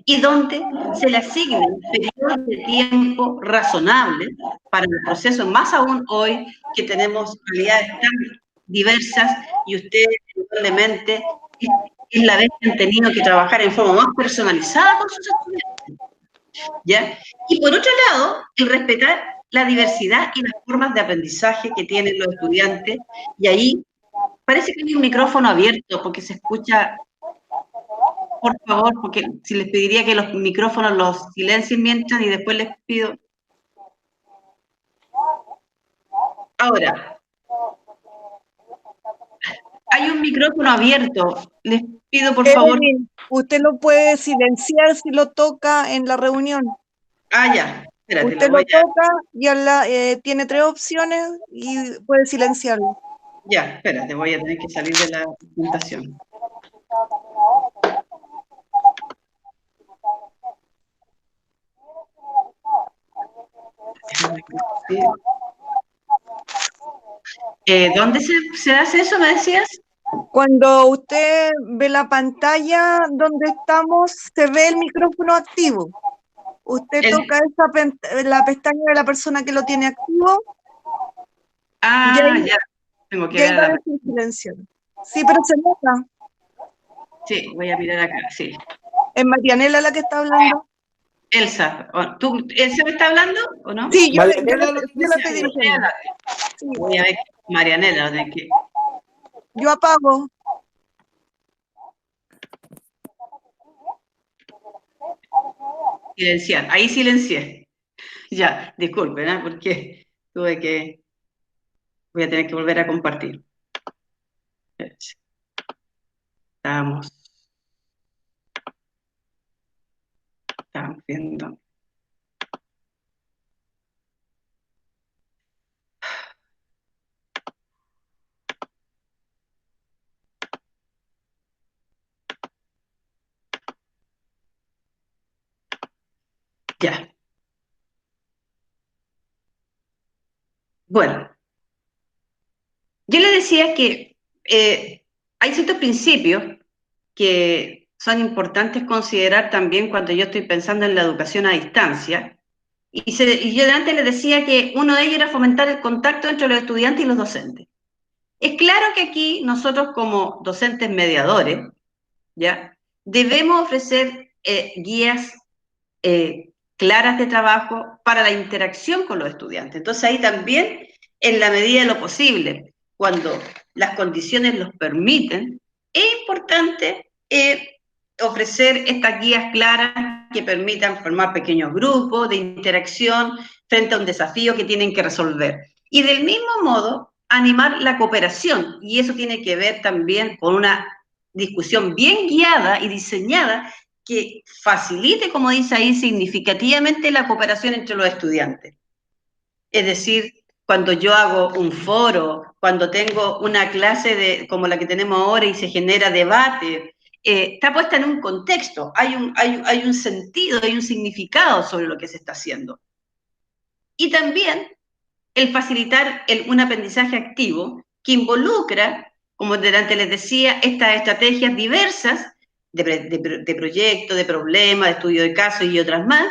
Speaker 1: y donde se le asignen periodos de tiempo razonables para el proceso, más aún hoy que tenemos realidades tan diversas y ustedes probablemente es la vez que han tenido que trabajar en forma más personalizada con sus estudiantes, ¿ya? Y por otro lado, el respetar la diversidad y las formas de aprendizaje que tienen los estudiantes, y ahí parece que hay un micrófono abierto porque se escucha. Por favor, porque si les pediría que los micrófonos los silencien mientras y después les pido. Ahora, hay un micrófono abierto. Les pido, por favor.
Speaker 4: Evelyn, usted lo puede silenciar si lo toca en la reunión.
Speaker 1: Ah, ya. Espérate,
Speaker 4: Usted
Speaker 1: lo
Speaker 4: lo
Speaker 1: voy a.
Speaker 4: toca y tiene 3 opciones y puede silenciarlo.
Speaker 1: Ya, espérate, voy a tener que salir de la presentación. ¿Dónde se hace eso, me decías?
Speaker 4: Cuando usted ve la pantalla donde estamos, se ve el micrófono activo. Usted toca la pestaña de la persona que lo tiene activo.
Speaker 1: Ah,
Speaker 4: y ahí,
Speaker 1: ya. Tengo que
Speaker 4: y ahí
Speaker 1: ver
Speaker 4: va
Speaker 1: a
Speaker 4: a
Speaker 1: la.
Speaker 4: decir silencio. Sí, pero se nota.
Speaker 1: Sí, voy a mirar acá, sí.
Speaker 4: ¿Es Marianela la que está hablando?
Speaker 1: Elsa, ¿Elsa me está hablando o no?
Speaker 4: Sí, yo
Speaker 2: Marianela
Speaker 4: la
Speaker 2: lo que
Speaker 4: estoy
Speaker 2: dice.
Speaker 4: dirigiendo. Sí,
Speaker 1: Voy a ver, Marianela, ¿de qué?
Speaker 4: yo apago.
Speaker 1: Silenciar, ahí silencié. Ya, disculpen, ¿eh? Porque tuve que. Voy a tener que volver a compartir. Estamos viendo. Ya. Bueno, yo le decía que hay ciertos principios que son importantes considerar también cuando yo estoy pensando en la educación a distancia. Y yo antes les decía que uno de ellos era fomentar el contacto entre los estudiantes y los docentes. Es claro que aquí nosotros como docentes mediadores, ¿ya? Debemos ofrecer guías claras de trabajo para la interacción con los estudiantes. Entonces ahí también, en la medida de lo posible, cuando las condiciones los permiten, es importante ofrecer estas guías claras que permitan formar pequeños grupos de interacción frente a un desafío que tienen que resolver. Y del mismo modo, animar la cooperación, y eso tiene que ver también con una discusión bien guiada y diseñada que facilite, como dice ahí, significativamente la cooperación entre los estudiantes. Es decir, cuando yo hago un foro, cuando tengo una clase como la que tenemos ahora y se genera debate, está puesta en un contexto, hay un sentido, hay un significado sobre lo que se está haciendo. Y también el facilitar un aprendizaje activo que involucra, como delante les decía, estas estrategias diversas de proyectos, de problemas, de estudio de casos y otras más,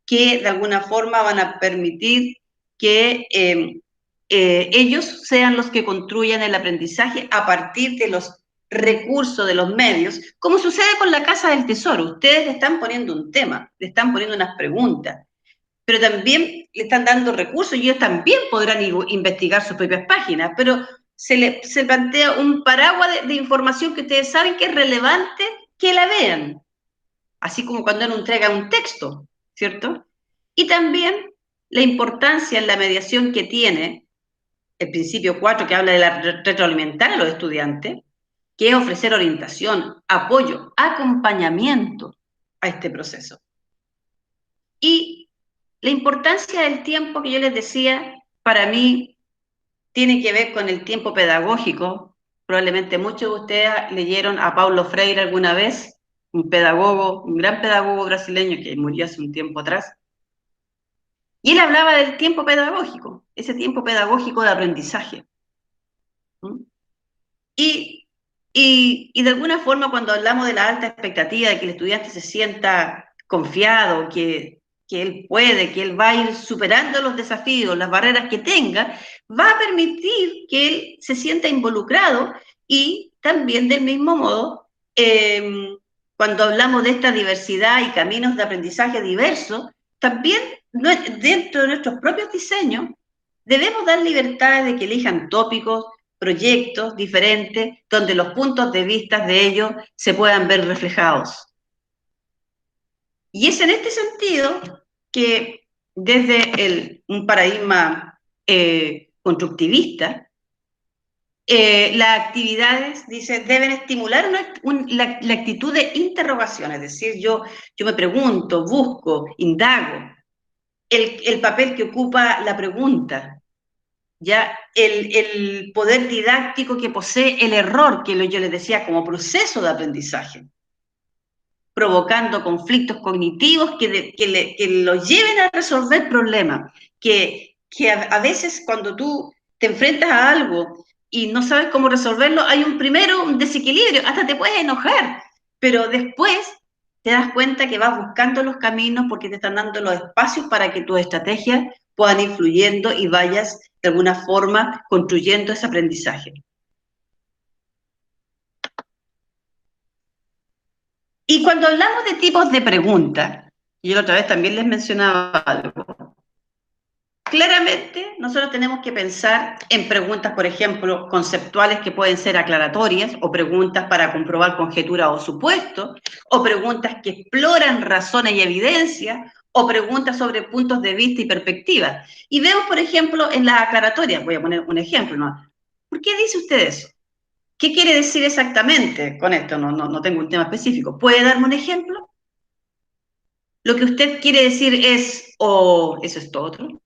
Speaker 1: que de alguna forma van a permitir que ellos sean los que construyan el aprendizaje a partir de los recursos, de los medios, como sucede con la Casa del Tesoro. Ustedes le están poniendo un tema, le están poniendo unas preguntas, pero también le están dando recursos y ellos también podrán investigar sus propias páginas, pero se plantea un paraguas de información que ustedes saben que es relevante que la vean, así como cuando uno entrega un texto, ¿cierto? Y también la importancia en la mediación que tiene el principio 4, que habla de la retroalimentar a los estudiantes, que es ofrecer orientación, apoyo, acompañamiento a este proceso. Y la importancia del tiempo que yo les decía, para mí, tiene que ver con el tiempo pedagógico, Probablemente muchos de ustedes leyeron a Paulo Freire alguna vez, un pedagogo, un gran pedagogo brasileño que murió hace un tiempo atrás. Y él hablaba del tiempo pedagógico, ese tiempo pedagógico de aprendizaje. ¿Mm? Y de alguna forma, cuando hablamos de la alta expectativa, de que el estudiante se sienta confiado, que él puede, que él va a ir superando los desafíos, las barreras que tenga, va a permitir que él se sienta involucrado y también del mismo modo, cuando hablamos de esta diversidad y caminos de aprendizaje diversos, también dentro de nuestros propios diseños debemos dar libertades de que elijan tópicos, proyectos diferentes, donde los puntos de vista de ellos se puedan ver reflejados. Y es en este sentido que desde un paradigma constructivista, las actividades, dice, deben estimular la actitud de interrogación, es decir, yo me pregunto, busco, indago, el papel que ocupa la pregunta, ya el poder didáctico que posee el error, que yo les decía, como proceso de aprendizaje, provocando conflictos cognitivos que los lleven a resolver problemas, que a veces cuando tú te enfrentas a algo y no sabes cómo resolverlo, hay un desequilibrio, hasta te puedes enojar, pero después te das cuenta que vas buscando los caminos porque te están dando los espacios para que tus estrategias puedan ir fluyendo y vayas de alguna forma construyendo ese aprendizaje. Y cuando hablamos de tipos de preguntas, y yo la otra vez también les mencionaba algo, claramente nosotros tenemos que pensar en preguntas, por ejemplo, conceptuales que pueden ser aclaratorias, o preguntas para comprobar conjeturas o supuestos, o preguntas que exploran razones y evidencias, o preguntas sobre puntos de vista y perspectivas. Y vemos, por ejemplo, en las aclaratorias, voy a poner un ejemplo, ¿no? ¿Por qué dice usted eso? ¿Qué quiere decir exactamente con esto? No tengo un tema específico. ¿Puede darme un ejemplo? ¿Lo que usted quiere decir es, o eso es todo otro?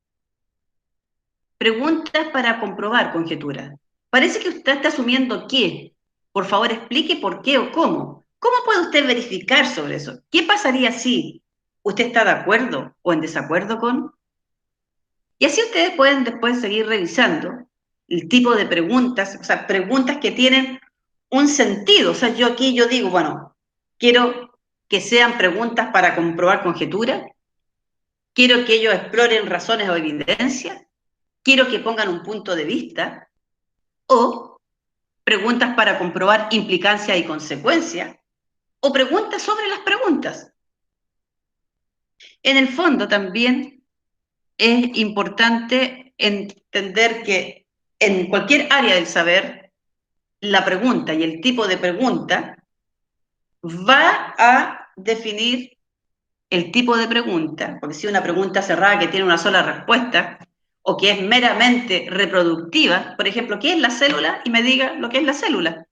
Speaker 1: Preguntas para comprobar conjeturas. Parece que usted está asumiendo qué. Por favor, explique por qué o cómo. ¿Cómo puede usted verificar sobre eso? ¿Qué pasaría si usted está de acuerdo o en desacuerdo con? Y así ustedes pueden después seguir revisando el tipo de preguntas, o sea, preguntas que tienen un sentido. O sea, yo digo, bueno, quiero que sean preguntas para comprobar conjeturas, quiero que ellos exploren razones o evidencias, quiero que pongan un punto de vista, o preguntas para comprobar implicancia y consecuencia, o preguntas sobre las preguntas. En el fondo también es importante entender que en cualquier área del saber, la pregunta y el tipo de pregunta va a definir el tipo de pregunta, porque si una pregunta cerrada que tiene una sola respuesta, o que es meramente reproductiva, por ejemplo, ¿qué es la célula? Y me diga lo que es la célula.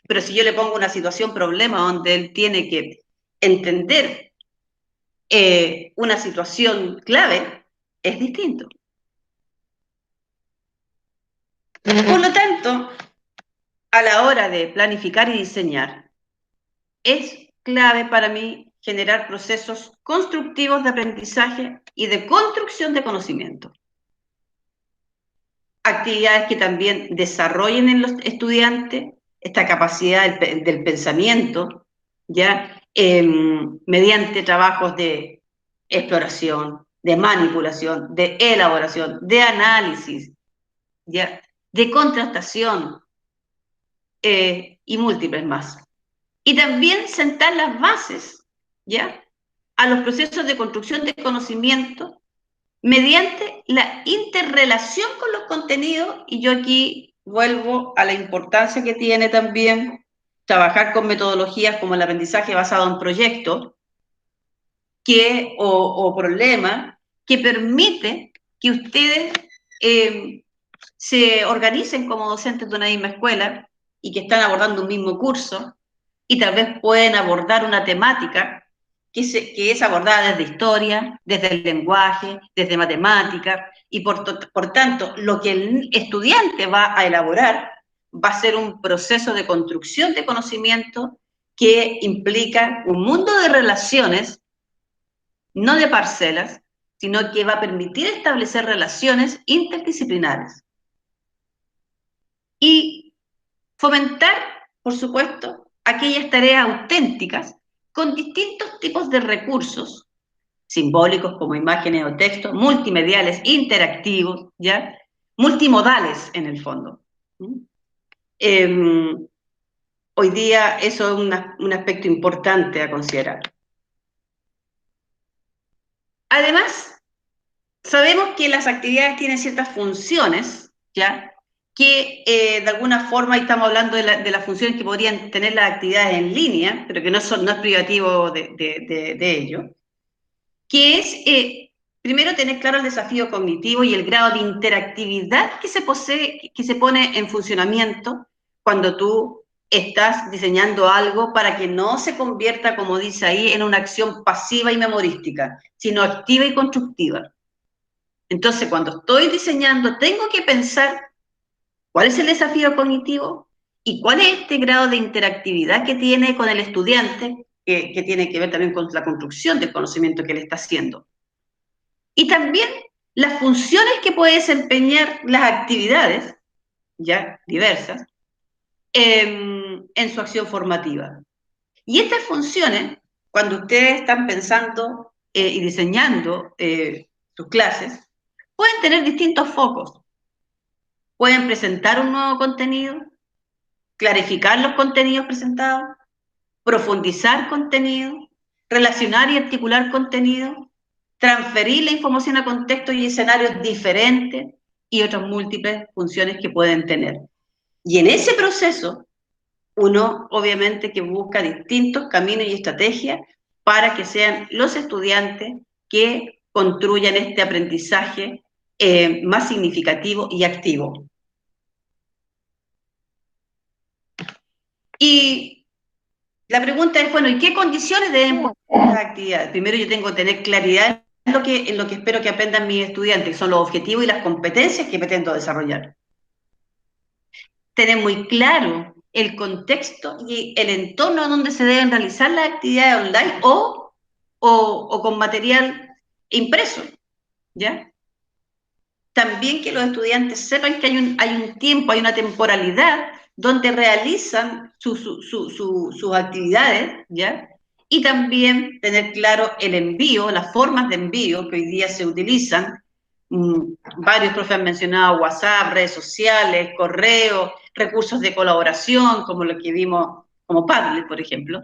Speaker 1: Pero si yo le pongo una situación problema donde él tiene que entender una situación clave, es distinto. Por lo tanto, a la hora de planificar y diseñar, es clave para mí generar procesos constructivos de aprendizaje y de construcción de conocimiento. Actividades que también desarrollen en los estudiantes esta capacidad del pensamiento, ¿ya? Mediante trabajos de exploración, de manipulación, de elaboración, de análisis, ¿ya? De contrastación y múltiples más. Y también sentar las bases, ¿ya? A los procesos de construcción de conocimiento mediante la interrelación con los contenidos, y yo aquí vuelvo a la importancia que tiene también trabajar con metodologías como el aprendizaje basado en proyectos o problemas que permite que ustedes se organicen como docentes de una misma escuela y que están abordando un mismo curso y tal vez pueden abordar una temática que es abordada desde historia, desde el lenguaje, desde matemática, y por tanto, lo que el estudiante va a elaborar va a ser un proceso de construcción de conocimiento que implica un mundo de relaciones, no de parcelas, sino que va a permitir establecer relaciones interdisciplinares. Y fomentar, por supuesto, aquellas tareas auténticas con distintos tipos de recursos, simbólicos como imágenes o textos, multimediales, interactivos, ¿ya? Multimodales en el fondo. Hoy día eso es un aspecto importante a considerar. Además, sabemos que las actividades tienen ciertas funciones, ¿ya? Que de alguna forma, y estamos hablando de las funciones que podrían tener las actividades en línea, pero que no es privativo de ello, que es, primero, tener claro el desafío cognitivo y el grado de interactividad que se pone en funcionamiento cuando tú estás diseñando algo para que no se convierta, como dice ahí, en una acción pasiva y memorística, sino activa y constructiva. Entonces, cuando estoy diseñando, tengo que pensar cuál es el desafío cognitivo y cuál es este grado de interactividad que tiene con el estudiante, que tiene que ver también con la construcción del conocimiento que él está haciendo. Y también las funciones que puede desempeñar las actividades, ya diversas, en su acción formativa. Y estas funciones, cuando ustedes están pensando y diseñando sus clases, pueden tener distintos focos. Pueden presentar un nuevo contenido, clarificar los contenidos presentados, profundizar contenido, relacionar y articular contenido, transferir la información a contextos y escenarios diferentes y otras múltiples funciones que pueden tener. Y en ese proceso, uno obviamente que busca distintos caminos y estrategias para que sean los estudiantes que construyan este aprendizaje más significativo y activo. Y la pregunta es, bueno, ¿y qué condiciones deben poner las actividades? Primero yo tengo que tener claridad en lo que espero que aprendan mis estudiantes, que son los objetivos y las competencias que pretendo desarrollar. Tener muy claro el contexto y el entorno donde se deben realizar las actividades online o con material impreso, ¿ya? También que los estudiantes sepan que hay un tiempo, hay una temporalidad donde realizan sus actividades, ¿ya? Y también tener claro el envío, las formas de envío que hoy día se utilizan. Varios profes han mencionado WhatsApp, redes sociales, correo, recursos de colaboración, como lo que vimos como Padlet, por ejemplo.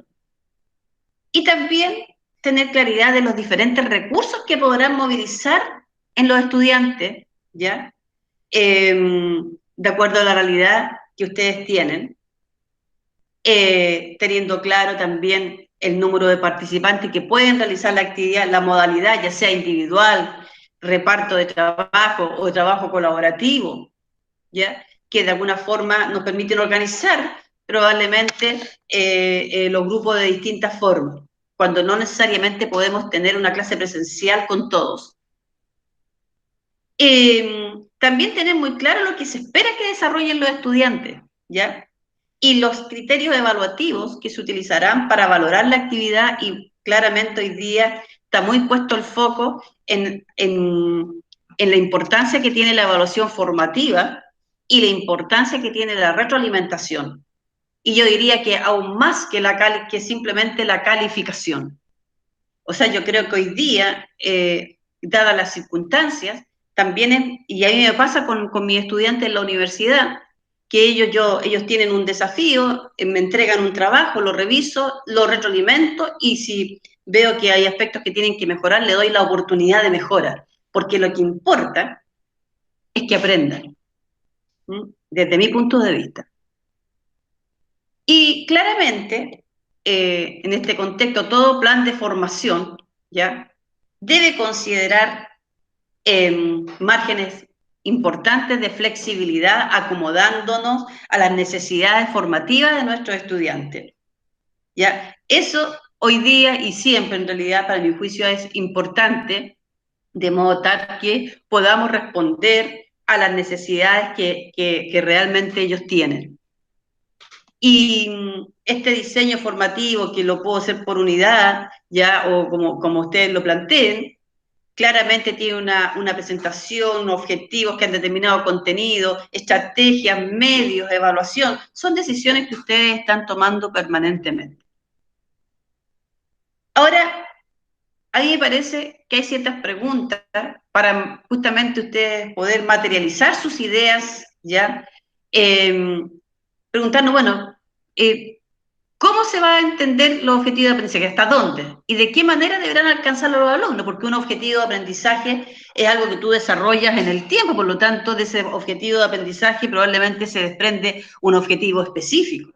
Speaker 1: Y también tener claridad de los diferentes recursos que podrán movilizar en los estudiantes, ¿ya? De acuerdo a la realidad que ustedes tienen, teniendo claro también el número de participantes que pueden realizar la actividad, la modalidad, ya sea individual, reparto de trabajo o de trabajo colaborativo, ¿ya? Que de alguna forma nos permiten organizar probablemente los grupos de distintas formas, cuando no necesariamente podemos tener una clase presencial con todos. También tener muy claro lo que se espera que desarrollen los estudiantes, ¿ya? Y los criterios evaluativos que se utilizarán para valorar la actividad, y claramente hoy día está muy puesto el foco en la importancia que tiene la evaluación formativa y la importancia que tiene la retroalimentación. Y yo diría que aún más que simplemente la calificación. O sea, yo creo que hoy día, dadas las circunstancias, también y a mí me pasa con mis estudiantes en la universidad, que ellos tienen un desafío, me entregan un trabajo, lo reviso, lo retroalimento, y si veo que hay aspectos que tienen que mejorar, le doy la oportunidad de mejora, porque lo que importa es que aprendan, desde mi punto de vista. Y claramente, en este contexto, todo plan de formación, ¿ya?, debe considerar márgenes importantes de flexibilidad, acomodándonos a las necesidades formativas de nuestros estudiantes, ¿ya? Eso hoy día y siempre, en realidad, para mi juicio, es importante, de modo tal que podamos responder a las necesidades que realmente ellos tienen. Y este diseño formativo, que lo puedo hacer por unidad, ya, o como ustedes lo planteen, claramente tiene una presentación, objetivos que han determinado contenido, estrategias, medios, evaluación. Son decisiones que ustedes están tomando permanentemente. Ahora, a mí me parece que hay ciertas preguntas para justamente ustedes poder materializar sus ideas, ¿ya? Preguntarnos, bueno, ¿cómo se va a entender los objetivos de aprendizaje? ¿Hasta dónde? ¿Y de qué manera deberán alcanzarlo los alumnos? Porque un objetivo de aprendizaje es algo que tú desarrollas en el tiempo, por lo tanto, de ese objetivo de aprendizaje probablemente se desprende un objetivo específico,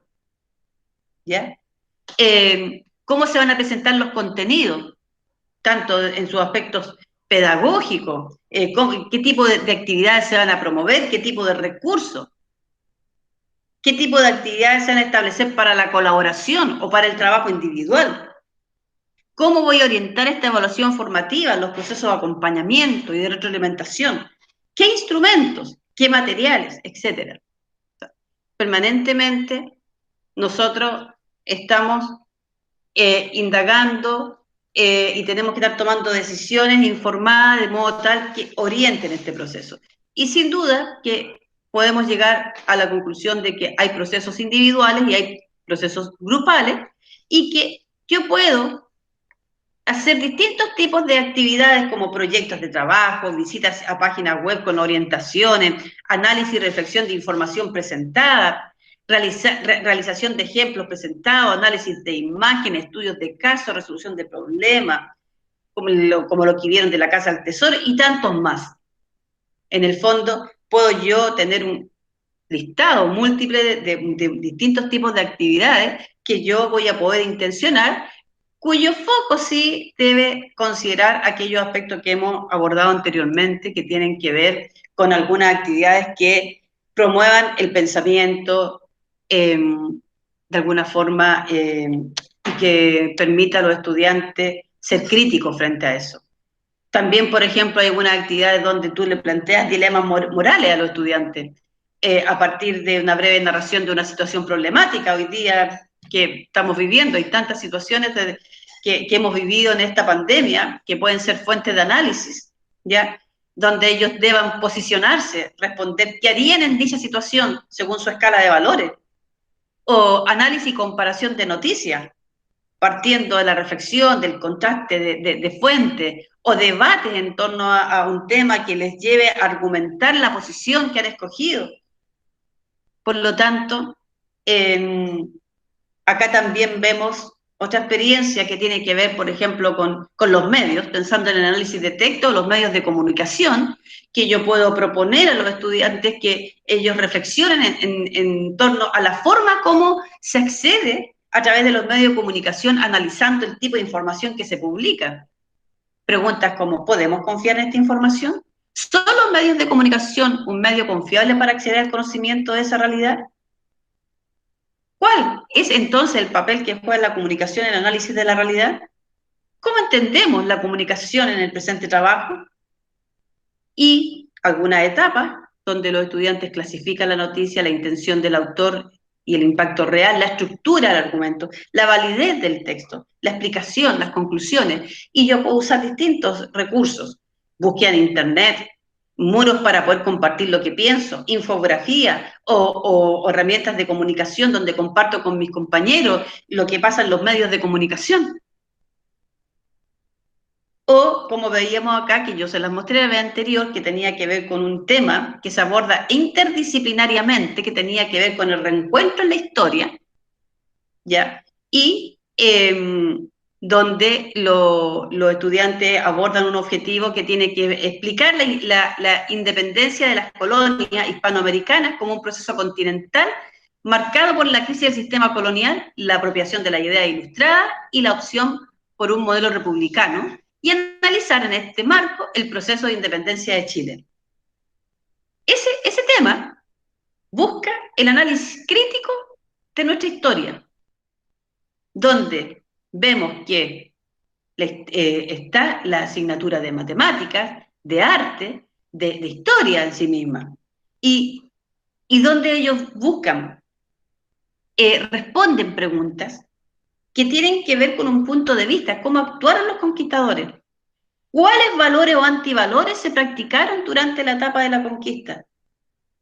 Speaker 1: ¿ya? ¿Cómo se van a presentar los contenidos? Tanto en sus aspectos pedagógicos, qué tipo de actividades se van a promover, qué tipo de recursos, qué tipo de actividades se van a establecer para la colaboración o para el trabajo individual. ¿Cómo voy a orientar esta evaluación formativa, los procesos de acompañamiento y de retroalimentación? ¿Qué instrumentos? ¿Qué materiales? Etcétera. Permanentemente nosotros estamos indagando y tenemos que estar tomando decisiones informadas de modo tal que orienten este proceso. Y sin duda que podemos llegar a la conclusión de que hay procesos individuales y hay procesos grupales y que yo puedo hacer distintos tipos de actividades como proyectos de trabajo, visitas a páginas web con orientaciones, análisis y reflexión de información presentada, realización de ejemplos presentados, análisis de imágenes, estudios de casos, resolución de problemas, como lo que vieron de la Casa del Tesoro y tantos más. En el fondo, puedo yo tener un listado múltiple de distintos tipos de actividades que yo voy a poder intencionar, cuyo foco sí debe considerar aquellos aspectos que hemos abordado anteriormente, que tienen que ver con algunas actividades que promuevan el pensamiento de alguna forma y que permita a los estudiantes ser críticos frente a eso. También, por ejemplo, hay algunas actividades donde tú le planteas dilemas morales a los estudiantes a partir de una breve narración de una situación problemática. Hoy día que estamos viviendo, hay tantas situaciones que hemos vivido en esta pandemia que pueden ser fuentes de análisis, ¿ya? Donde ellos deban posicionarse, responder qué harían en dicha situación según su escala de valores, o análisis y comparación de noticias, partiendo de la reflexión, del contraste de fuentes, o debates en torno a un tema que les lleve a argumentar la posición que han escogido. Por lo tanto, acá también vemos otra experiencia que tiene que ver, por ejemplo, con los medios, pensando en el análisis de texto, los medios de comunicación, que yo puedo proponer a los estudiantes que ellos reflexionen en torno a la forma como se accede a través de los medios de comunicación, analizando el tipo de información que se publica. Preguntas como, ¿podemos confiar en esta información? ¿Son los medios de comunicación un medio confiable para acceder al conocimiento de esa realidad? ¿Cuál es entonces el papel que juega la comunicación en el análisis de la realidad? ¿Cómo entendemos la comunicación en el presente trabajo? Y algunas etapas donde los estudiantes clasifican la noticia, la intención del autor y el impacto real, la estructura del argumento, la validez del texto, la explicación, las conclusiones. Y yo puedo usar distintos recursos, búsqueda en internet, muros para poder compartir lo que pienso, infografía o herramientas de comunicación donde comparto con mis compañeros lo que pasa en los medios de comunicación. O, como veíamos acá, que yo se las mostré la vez anterior, que tenía que ver con un tema que se aborda interdisciplinariamente, que tenía que ver con el reencuentro en la historia, ¿ya? Y donde los estudiantes abordan un objetivo que tiene que explicar la independencia de las colonias hispanoamericanas como un proceso continental marcado por la crisis del sistema colonial, la apropiación de la idea ilustrada y la opción por un modelo republicano, y analizar en este marco el proceso de independencia de Chile. Ese tema busca el análisis crítico de nuestra historia, donde vemos que está la asignatura de matemáticas, de arte, de historia en sí misma, y donde ellos buscan responden preguntas que tienen que ver con un punto de vista, cómo actuaron los conquistadores, cuáles valores o antivalores se practicaron durante la etapa de la conquista.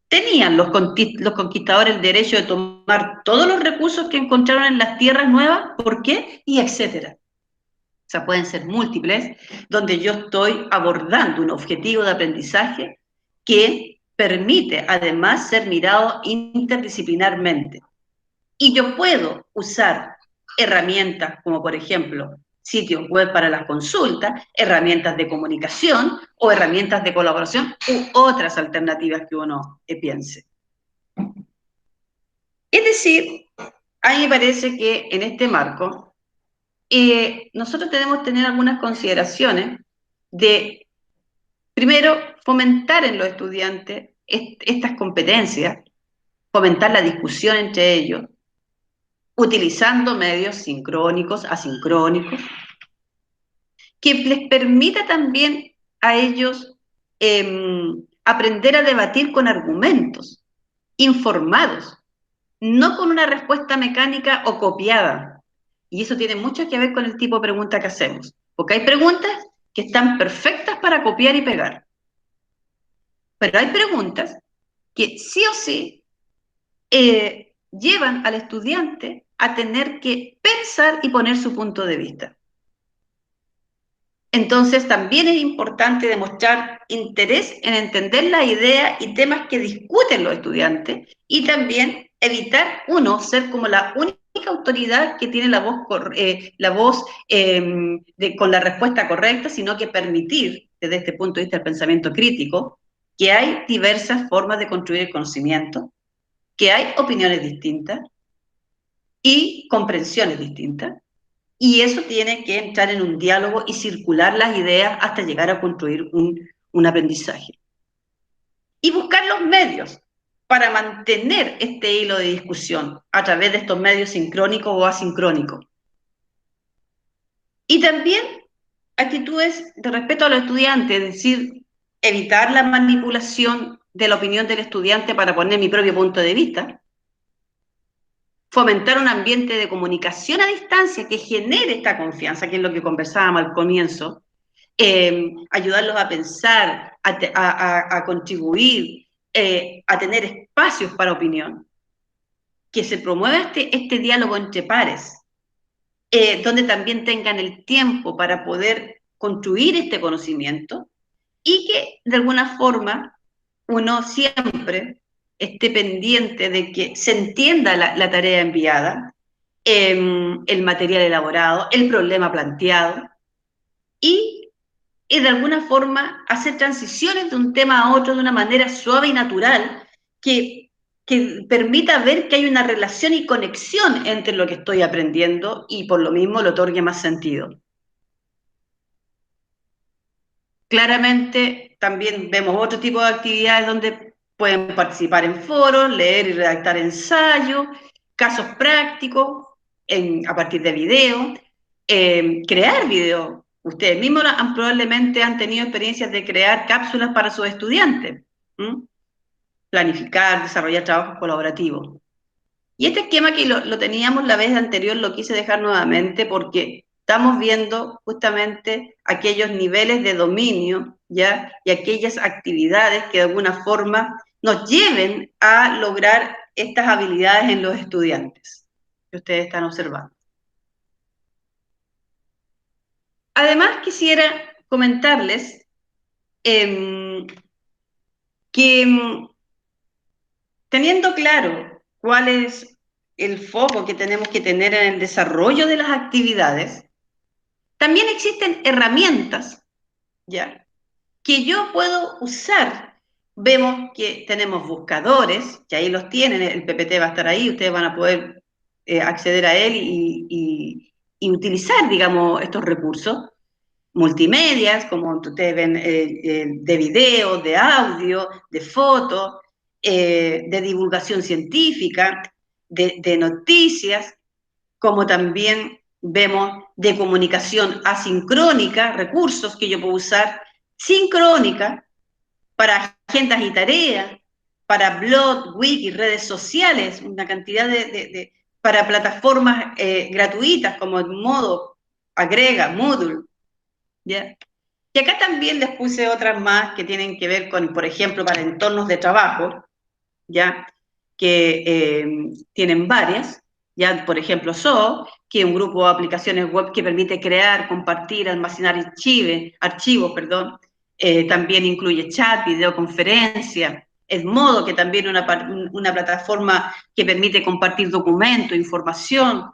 Speaker 1: ¿Tenían los conquistadores el derecho de tomar todos los recursos que encontraron en las tierras nuevas? ¿Por qué? Y etcétera. O sea, pueden ser múltiples, donde yo estoy abordando un objetivo de aprendizaje que permite además ser mirado interdisciplinarmente. Y yo puedo usar herramientas como, por ejemplo, sitios web para las consultas, herramientas de comunicación o herramientas de colaboración u otras alternativas que uno piense. Es decir, a mí me parece que en este marco nosotros tenemos que tener algunas consideraciones de, primero, fomentar en los estudiantes estas competencias, fomentar la discusión entre ellos, utilizando medios sincrónicos, asincrónicos, que les permita también a ellos aprender a debatir con argumentos, informados, no con una respuesta mecánica o copiada. Y eso tiene mucho que ver con el tipo de pregunta que hacemos, porque hay preguntas que están perfectas para copiar y pegar, pero hay preguntas que sí o sí llevan al estudiante a tener que pensar y poner su punto de vista. Entonces también es importante demostrar interés en entender las ideas y temas que discuten los estudiantes y también evitar uno ser como la única autoridad que tiene la voz con la respuesta correcta, sino que permitir desde este punto de vista del pensamiento crítico que hay diversas formas de construir el conocimiento, que hay opiniones distintas y comprensiones distintas, y eso tiene que entrar en un diálogo y circular las ideas hasta llegar a construir un aprendizaje. Y buscar los medios para mantener este hilo de discusión a través de estos medios sincrónicos o asincrónicos. Y también actitudes de respeto a los estudiantes, es decir, evitar la manipulación de la opinión del estudiante para poner mi propio punto de vista, fomentar un ambiente de comunicación a distancia que genere esta confianza, que es lo que conversábamos al comienzo, ayudarlos a pensar, a contribuir, a tener espacios para opinión, que se promueva este diálogo entre pares, donde también tengan el tiempo para poder construir este conocimiento y que de alguna forma uno siempre esté pendiente de que se entienda la tarea enviada, el material elaborado, el problema planteado, y de alguna forma hacer transiciones de un tema a otro de una manera suave y natural, que permita ver que hay una relación y conexión entre lo que estoy aprendiendo y por lo mismo le otorgue más sentido. Claramente también vemos otro tipo de actividades donde pueden participar en foros, leer y redactar ensayos, casos prácticos a partir de videos, crear videos. Ustedes mismos probablemente han tenido experiencias de crear cápsulas para sus estudiantes, planificar, desarrollar trabajos colaborativos. Y este esquema que lo teníamos la vez anterior lo quise dejar nuevamente porque estamos viendo justamente aquellos niveles de dominio, ¿ya? Y aquellas actividades que de alguna forma nos lleven a lograr estas habilidades en los estudiantes que ustedes están observando. Además, quisiera comentarles que teniendo claro cuál es el foco que tenemos que tener en el desarrollo de las actividades, también existen herramientas, ¿ya?, que yo puedo usar. Vemos que tenemos buscadores, que ahí los tienen, el PPT va a estar ahí, ustedes van a poder acceder a él y utilizar, digamos, estos recursos. Multimedias, como ustedes ven, de video, de audio, de foto, de divulgación científica, de noticias, como también vemos de comunicación asincrónica, recursos que yo puedo usar, sincrónica, para agendas y tareas, para blog, wiki, redes sociales, una cantidad de para plataformas gratuitas como Modo, Agrega, Moodle, ¿ya? Y acá también les puse otras más que tienen que ver con, por ejemplo, para entornos de trabajo, ¿ya? Que tienen varias, ya, por ejemplo, SOO, que es un grupo de aplicaciones web que permite crear, compartir, almacenar archivos, perdón. También incluye chat, videoconferencia. Edmodo, que también es una plataforma que permite compartir documentos, información.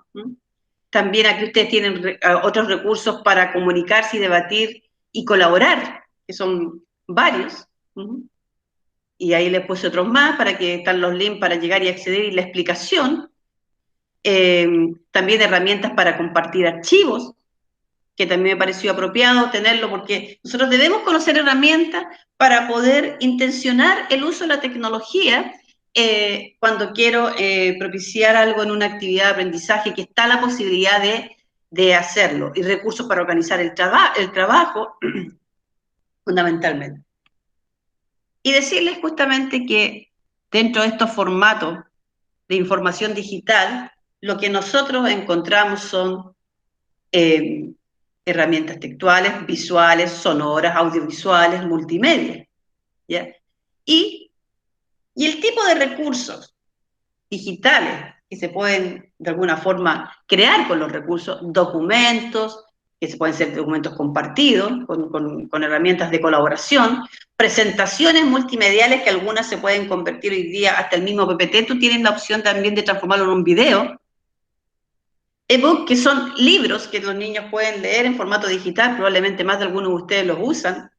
Speaker 1: También aquí ustedes tienen otros recursos para comunicarse y debatir y colaborar, que son varios. Y ahí les puse otros más para que están los links para llegar y acceder y la explicación. También herramientas para compartir archivos, que también me pareció apropiado tenerlo porque nosotros debemos conocer herramientas para poder intencionar el uso de la tecnología cuando quiero propiciar algo en una actividad de aprendizaje, que está la posibilidad de hacerlo, y recursos para organizar el trabajo, fundamentalmente. Y decirles justamente que dentro de estos formatos de información digital, lo que nosotros encontramos son herramientas textuales, visuales, sonoras, audiovisuales, multimedia, ¿ya? Y el tipo de recursos digitales que se pueden de alguna forma crear con los recursos, documentos, que se pueden ser documentos compartidos, con herramientas de colaboración, presentaciones multimediales que algunas se pueden convertir hoy día hasta el mismo PPT, tú tienes la opción también de transformarlo en un video, ebook, que son libros que los niños pueden leer en formato digital, probablemente más de algunos de ustedes los usan,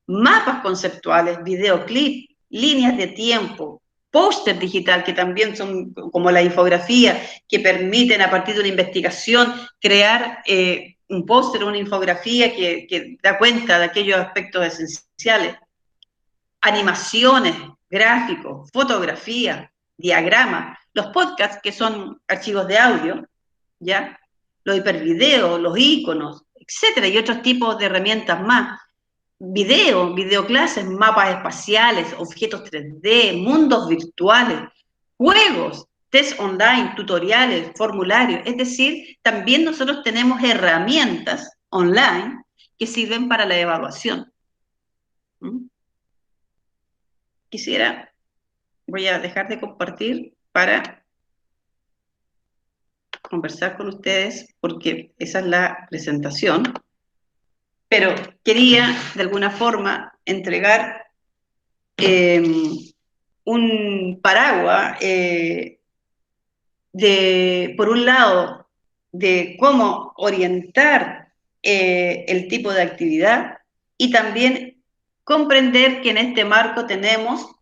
Speaker 1: mapas conceptuales, videoclip, líneas de tiempo, póster digital, que también son como la infografía, que permiten a partir de una investigación crear un póster o una infografía que da cuenta de aquellos aspectos esenciales. Animaciones, gráficos, fotografía, diagramas, los podcasts, que son archivos de audio, ¿ya? Los hipervideos, los iconos, etcétera, y otros tipos de herramientas más. Videoclases, mapas espaciales, objetos 3D, mundos virtuales, juegos, test online, tutoriales, formularios. Es decir, también nosotros tenemos herramientas online que sirven para la evaluación. Voy a dejar de compartir para conversar con ustedes, porque esa es la presentación, pero quería de alguna forma entregar un paraguas por un lado, de cómo orientar el tipo de actividad, y también comprender que en este marco tenemos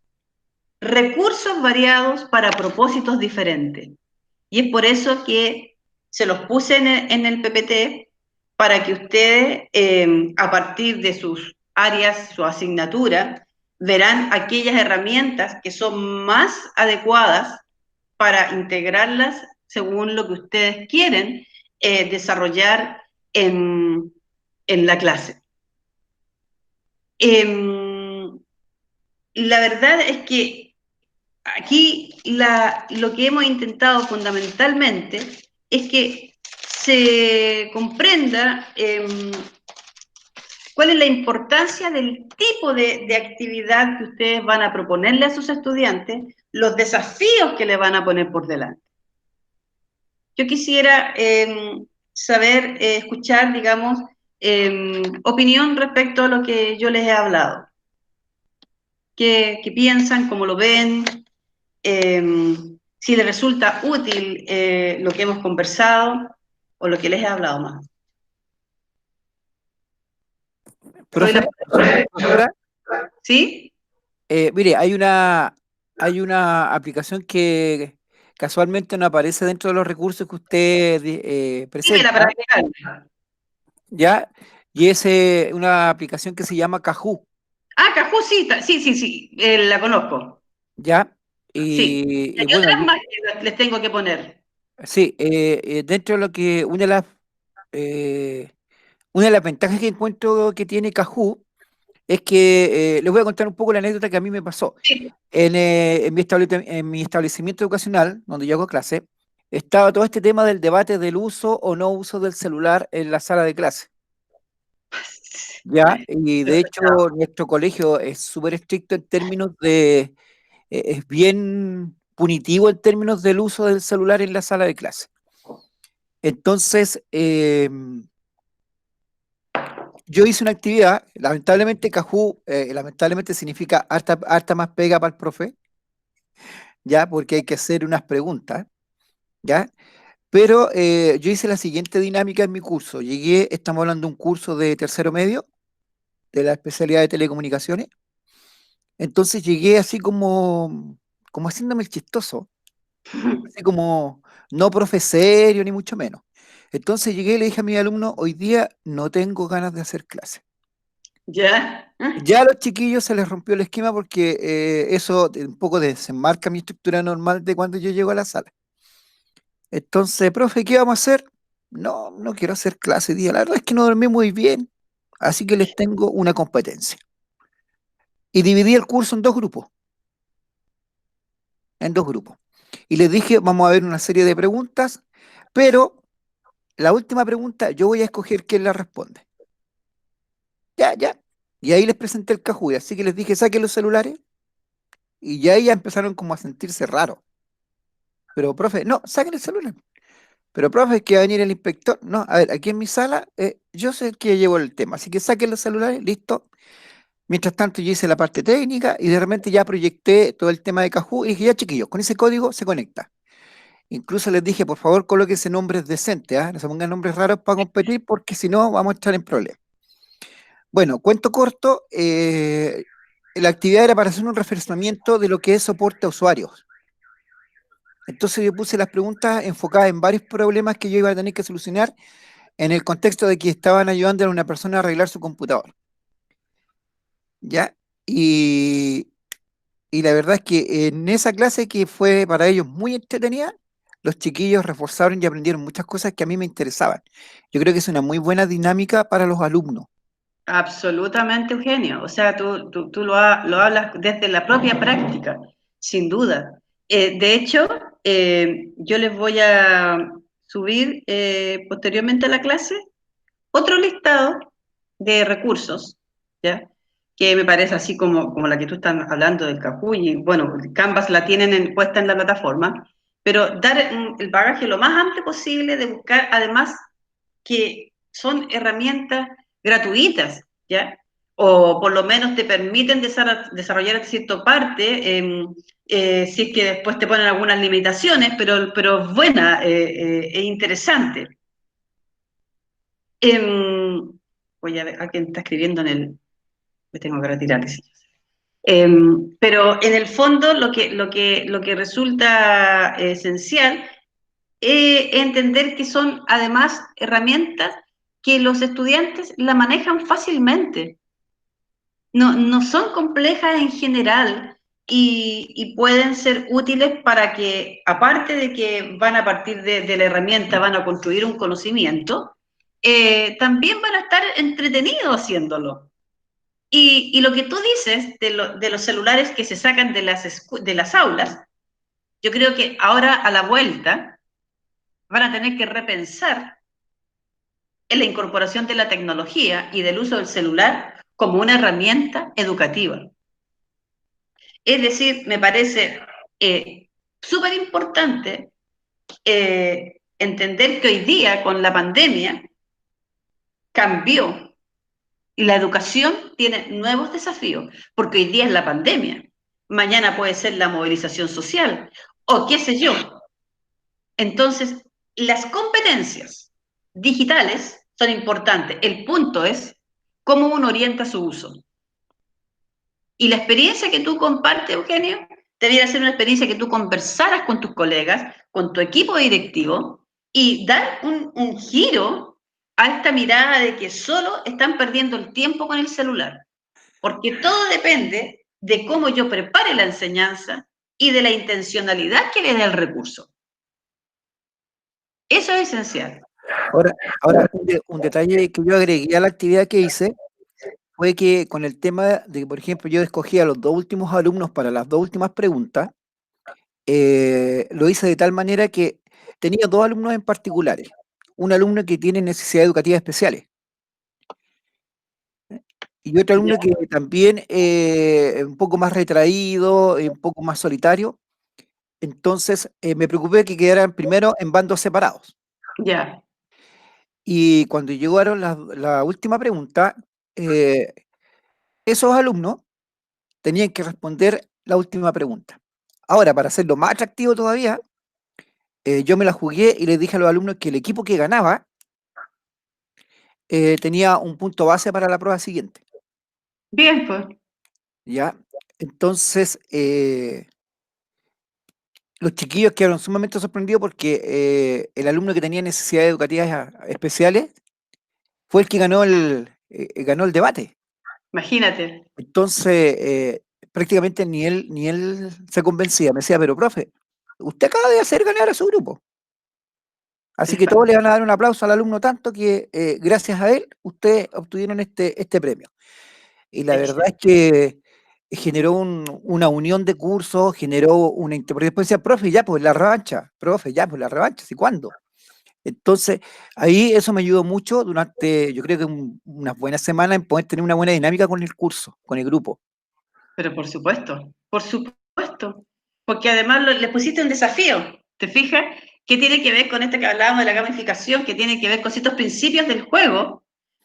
Speaker 1: recursos variados para propósitos diferentes. Y es por eso que se los puse en el PPT, para que ustedes, a partir de sus áreas, su asignatura, verán aquellas herramientas que son más adecuadas para integrarlas según lo que ustedes quieren desarrollar en la clase. La verdad es que aquí lo que hemos intentado fundamentalmente es que se comprenda cuál es la importancia del tipo de actividad que ustedes van a proponerle a sus estudiantes, los desafíos que le van a poner por delante. Yo quisiera saber, escuchar, digamos, opinión respecto a lo que yo les he hablado. ¿Qué piensan? ¿Cómo lo ven? Si les resulta útil lo que hemos conversado o lo que les he hablado más.
Speaker 6: Profesora,
Speaker 1: ¿Sí?
Speaker 6: mire, hay una aplicación que casualmente no aparece dentro de los recursos que usted
Speaker 1: Dímela
Speaker 6: presenta,
Speaker 1: para agregarla.
Speaker 6: ¿ya? Y es una aplicación que se llama Kahoot,
Speaker 1: Ah, Cajú, sí, sí, la conozco.
Speaker 6: ¿ya?
Speaker 1: Sí.
Speaker 6: Y
Speaker 1: Hay
Speaker 6: bueno,
Speaker 1: otras más que les tengo que poner.
Speaker 6: sí, dentro de lo que una de las ventajas que encuentro que tiene Kahoot es que les voy a contar un poco la anécdota que a mí me pasó.
Speaker 1: Sí.
Speaker 6: En mi establecimiento educacional, donde yo hago clase, estaba todo este tema del debate del uso o no uso del celular en la sala de clase. Ya, y de hecho nuestro colegio es súper estricto en términos de, es bien punitivo en términos del uso del celular en la sala de clase. Entonces, yo hice una actividad, lamentablemente Kahoot, lamentablemente significa harta más pega para el profe, ya, porque hay que hacer unas preguntas, ya, pero yo hice la siguiente dinámica en mi curso. Llegué, estamos hablando de un curso de tercero medio, de la especialidad de telecomunicaciones, entonces llegué así como haciéndome el chistoso, así como no profe serio, ni mucho menos. Entonces llegué y le dije a mi alumno, hoy día no tengo ganas de hacer clase.
Speaker 1: ¿Ya?
Speaker 6: Ya a los chiquillos se les rompió el esquema porque eso un poco desenmarca mi estructura normal de cuando yo llego a la sala. Entonces, profe, ¿qué vamos a hacer? No, no quiero hacer clase hoy día. La verdad es que no dormí muy bien, así que les tengo una competencia. Y dividí el curso en dos grupos. Y les dije, vamos a ver una serie de preguntas, pero la última pregunta yo voy a escoger quién la responde. Ya, ya. Y ahí les presenté el Kahoot, así que les dije, saquen los celulares. Y ya empezaron como a sentirse raros. Pero, profe, no, saquen el celular. Pero, profe, es que va a venir el inspector. No, a ver, aquí en mi sala, yo sé que llevo el tema, así que saquen los celulares, listo. Mientras tanto, yo hice la parte técnica y de repente ya proyecté todo el tema de Kahoot y dije, ya chiquillos, con ese código se conecta. Incluso les dije, por favor, colóquense nombres decentes, ¿ah? No se pongan nombres raros para competir porque si no vamos a estar en problemas. Bueno, cuento corto, la actividad era para hacer un refrescamiento de lo que es soporte a usuarios. Entonces yo puse las preguntas enfocadas en varios problemas que yo iba a tener que solucionar en el contexto de que estaban ayudando a una persona a arreglar su computador. ¿Ya? Y la verdad es que en esa clase que fue para ellos muy entretenida, los chiquillos reforzaron y aprendieron muchas cosas que a mí me interesaban. Yo creo que es una muy buena dinámica para los alumnos.
Speaker 1: Absolutamente, Eugenio. O sea, tú lo hablas desde la propia práctica, sin duda. De hecho, yo les voy a subir posteriormente a la clase otro listado de recursos, ¿ya? Que me parece así como la que tú estás hablando del Kahoot, y bueno, Canvas la tienen puesta en la plataforma, pero dar el bagaje lo más amplio posible de buscar, además, que son herramientas gratuitas, ¿ya? O por lo menos te permiten desarrollar cierta parte, si es que después te ponen algunas limitaciones, pero es buena, es interesante. Voy a ver, alguien está escribiendo en el... Me tengo que retirar. Pero en el fondo lo que resulta esencial es entender que son además herramientas que los estudiantes la manejan fácilmente. No son complejas en general y pueden ser útiles para que, aparte de que van a partir de la herramienta, van a construir un conocimiento, también van a estar entretenidos haciéndolo. Y lo que tú dices de los celulares que se sacan de las aulas, yo creo que ahora a la vuelta van a tener que repensar en la incorporación de la tecnología y del uso del celular como una herramienta educativa. Es decir, me parece súper importante entender que hoy día con la pandemia cambió y la educación tiene nuevos desafíos, porque hoy día es la pandemia, mañana puede ser la movilización social, o qué sé yo. Entonces, las competencias digitales son importantes. El punto es cómo uno orienta su uso. Y la experiencia que tú compartes, Eugenio, debería ser una experiencia que tú conversaras con tus colegas, con tu equipo directivo, y dar un giro a esta mirada de que solo están perdiendo el tiempo con el celular, porque todo depende de cómo yo prepare la enseñanza y de la intencionalidad que le dé el recurso. Eso es esencial.
Speaker 6: Ahora un detalle que yo agregué a la actividad que hice fue que con el tema de que, por ejemplo, yo escogí a los dos últimos alumnos para las dos últimas preguntas, lo hice de tal manera que tenía dos alumnos en particulares. Un alumno que tiene necesidades educativas especiales y otro alumno que también es un poco más retraído, un poco más solitario. Entonces me preocupé que quedaran primero en bandos separados.
Speaker 1: Ya.
Speaker 6: Y cuando llegaron la última pregunta, esos alumnos tenían que responder la última pregunta. Ahora, para hacerlo más atractivo todavía, yo me la jugué y les dije a los alumnos que el equipo que ganaba tenía un punto base para la prueba siguiente.
Speaker 1: Bien, pues.
Speaker 6: ¿Ya? Entonces, los chiquillos quedaron sumamente sorprendidos porque el alumno que tenía necesidades educativas especiales fue el que ganó el debate.
Speaker 1: Imagínate.
Speaker 6: Entonces, prácticamente ni él se convencía. Me decía, pero profe, usted acaba de hacer ganar a su grupo. Así que todos le van a dar un aplauso al alumno tanto que gracias a él ustedes obtuvieron este premio. Y la verdad es que generó una unión de cursos, generó una... Porque después decía, profe, ya pues la revancha, profe, ya pues la revancha, ¿sí cuándo? Entonces, ahí eso me ayudó mucho durante, yo creo que unas buenas semanas en poder tener una buena dinámica con el curso, con el grupo.
Speaker 1: Pero por supuesto, porque además les pusiste un desafío, ¿te fijas? ¿Qué tiene que ver con esto que hablábamos de la gamificación? ¿Qué tiene que ver con ciertos principios del juego?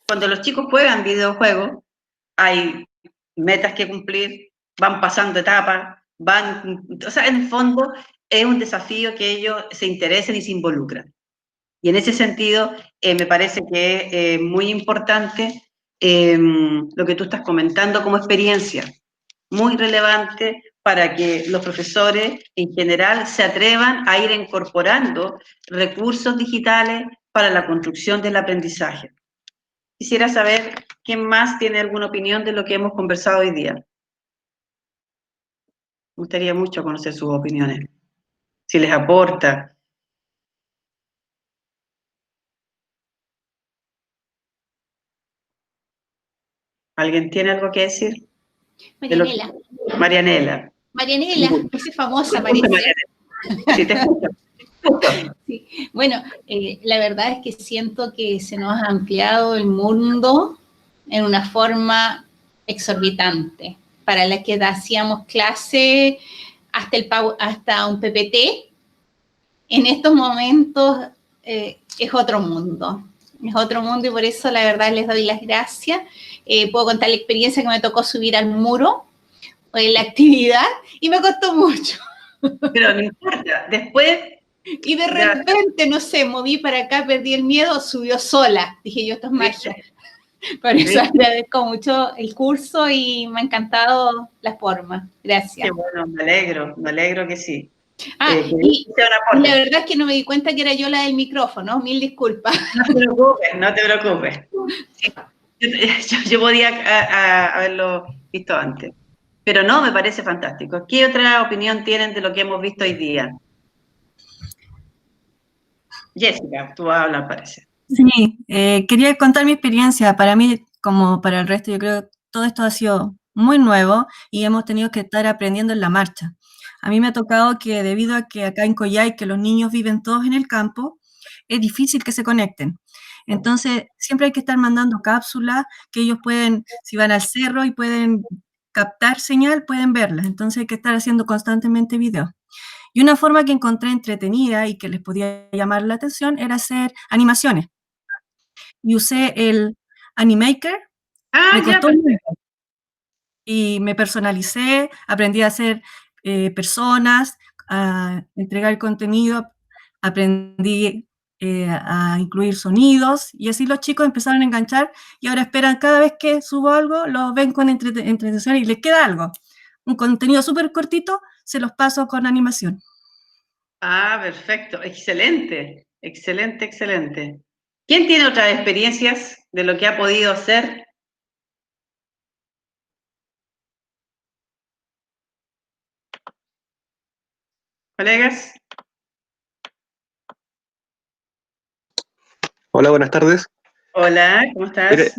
Speaker 1: Cuando los chicos juegan videojuegos, hay metas que cumplir, van pasando etapas, o sea, en el fondo es un desafío que ellos se interesen y se involucran. Y en ese sentido, me parece que es muy importante lo que tú estás comentando como experiencia, muy relevante para que los profesores en general se atrevan a ir incorporando recursos digitales para la construcción del aprendizaje. Quisiera saber quién más tiene alguna opinión de lo que hemos conversado hoy día. Me gustaría mucho conocer sus opiniones, si les aporta. ¿Alguien tiene algo que decir?
Speaker 10: Marianela.
Speaker 1: Marianela.
Speaker 10: Marianela, esa famosa
Speaker 1: Marianela. Sí, te escucho.
Speaker 10: Sí. Bueno, la verdad es que siento que se nos ha ampliado el mundo en una forma exorbitante. Para la que hacíamos clase hasta un PPT, en estos momentos es otro mundo. Es otro mundo y por eso la verdad les doy las gracias. Puedo contar la experiencia que me tocó subir al muro en la actividad y me costó mucho.
Speaker 1: Pero no importa, después...
Speaker 10: Y de repente, no sé, moví para acá, perdí el miedo, subió sola. Dije yo, esto es magia. Por eso agradezco mucho el curso y me ha encantado la forma. Gracias.
Speaker 1: Qué bueno, me alegro que sí.
Speaker 10: Y la verdad es que no me di cuenta que era yo la del micrófono, mil disculpas.
Speaker 1: No te preocupes. Sí, yo podía haberlo visto antes. Pero no, me parece fantástico. ¿Qué otra opinión tienen de lo que hemos visto hoy día? Jessica, tú vas a hablar, parece.
Speaker 8: Sí, quería contar mi experiencia. Para mí, como para el resto, yo creo que todo esto ha sido muy nuevo y hemos tenido que estar aprendiendo en la marcha. A mí me ha tocado que debido a que acá en Coyhai, que los niños viven todos en el campo, es difícil que se conecten. Entonces, siempre hay que estar mandando cápsulas que ellos pueden, si van al cerro y pueden captar señal, pueden verlas. Entonces hay que estar haciendo constantemente videos. Y una forma que encontré entretenida y que les podía llamar la atención era hacer animaciones. Y usé el Animaker, me costó mucho. Y me personalicé, aprendí a hacer personas, a entregar contenido, aprendí a incluir sonidos, y así los chicos empezaron a enganchar, y ahora esperan cada vez que subo algo, lo ven con entretención y les queda algo. Un contenido súper cortito, se los paso con animación.
Speaker 1: Ah, perfecto, excelente, excelente, excelente. ¿Quién tiene otras experiencias de lo que ha podido hacer? ¿Colegas?
Speaker 11: Hola, buenas tardes.
Speaker 1: Hola, ¿cómo estás?
Speaker 11: Mire,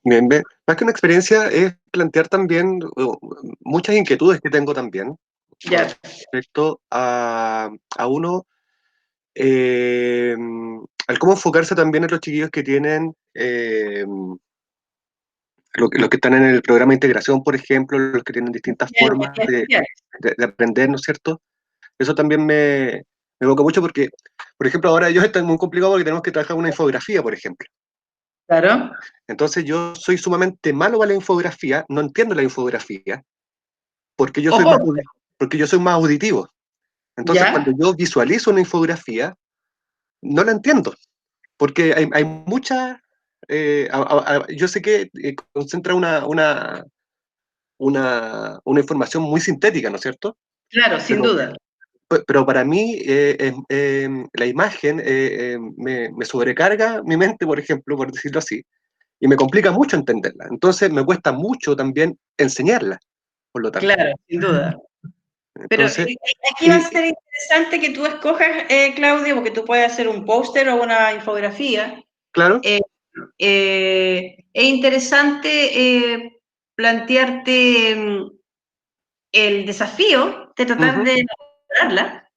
Speaker 11: bien. Más que una experiencia es plantear también muchas inquietudes que tengo también
Speaker 1: Ya.
Speaker 11: respecto a uno al cómo enfocarse también en los chiquillos que tienen, los que están en el programa de integración, por ejemplo, los que tienen distintas formas de aprender, ¿no es cierto? Eso también me evoca mucho porque, por ejemplo, ahora ellos están muy complicados porque tenemos que trabajar una infografía, por ejemplo.
Speaker 1: Claro.
Speaker 11: Entonces yo soy sumamente malo para la infografía, no entiendo la infografía, porque yo soy más auditivo. Entonces cuando yo visualizo una infografía, no la entiendo, porque hay muchas, yo sé que concentra una información muy sintética, ¿no es cierto?
Speaker 1: Claro, sin duda.
Speaker 11: Pero para mí la imagen me sobrecarga mi mente, por ejemplo, por decirlo así, y me complica mucho entenderla. Entonces me cuesta mucho también enseñarla, por lo tanto.
Speaker 1: Claro, sin duda. Pero
Speaker 11: Entonces,
Speaker 1: aquí va a ser interesante que tú escojas, Claudio, porque tú puedes hacer un póster o una infografía.
Speaker 11: Claro.
Speaker 1: Es interesante plantearte el desafío de tratar de elaborarla,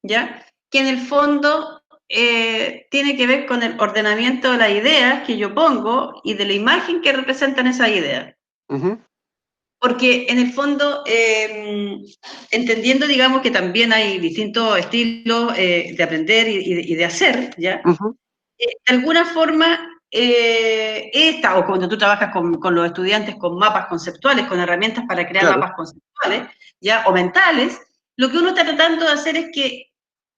Speaker 1: ¿ya? Que en el fondo tiene que ver con el ordenamiento de las ideas que yo pongo y de la imagen que representan esas ideas. Porque en el fondo, entendiendo, digamos, que también hay distintos estilos de aprender y de hacer, ¿ya? De alguna forma, o cuando tú trabajas con los estudiantes con mapas conceptuales, con herramientas para crear mapas conceptuales, ¿ya? O mentales, lo que uno está tratando de hacer es que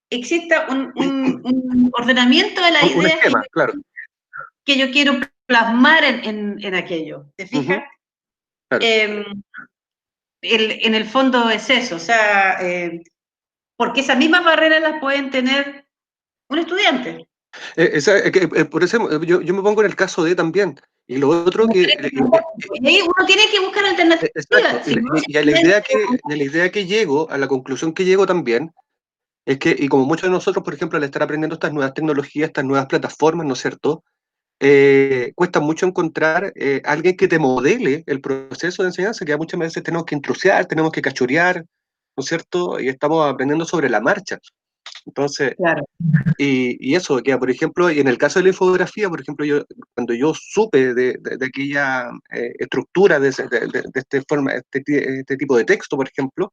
Speaker 1: exista un ordenamiento de las ideas que yo quiero plasmar en aquello, ¿te fijas? En el fondo es eso, o sea, porque esas mismas barreras las pueden tener un estudiante.
Speaker 11: Por eso yo me pongo en el caso de también. Y lo otro que...
Speaker 1: Y ahí uno tiene que buscar alternativas.
Speaker 11: Exacto. Y a la idea que llego, a la conclusión que llego también, es que, y como muchos de nosotros, por ejemplo, al estar aprendiendo estas nuevas tecnologías, estas nuevas plataformas, ¿no es cierto? Cuesta mucho encontrar alguien que te modele el proceso de enseñanza, que muchas veces tenemos que intrusiar, tenemos que cachurear, ¿no es cierto? Y estamos aprendiendo sobre la marcha. Entonces, y eso, que por ejemplo, y en el caso de la infografía, por ejemplo, cuando yo supe de aquella estructura de este tipo de texto, por ejemplo,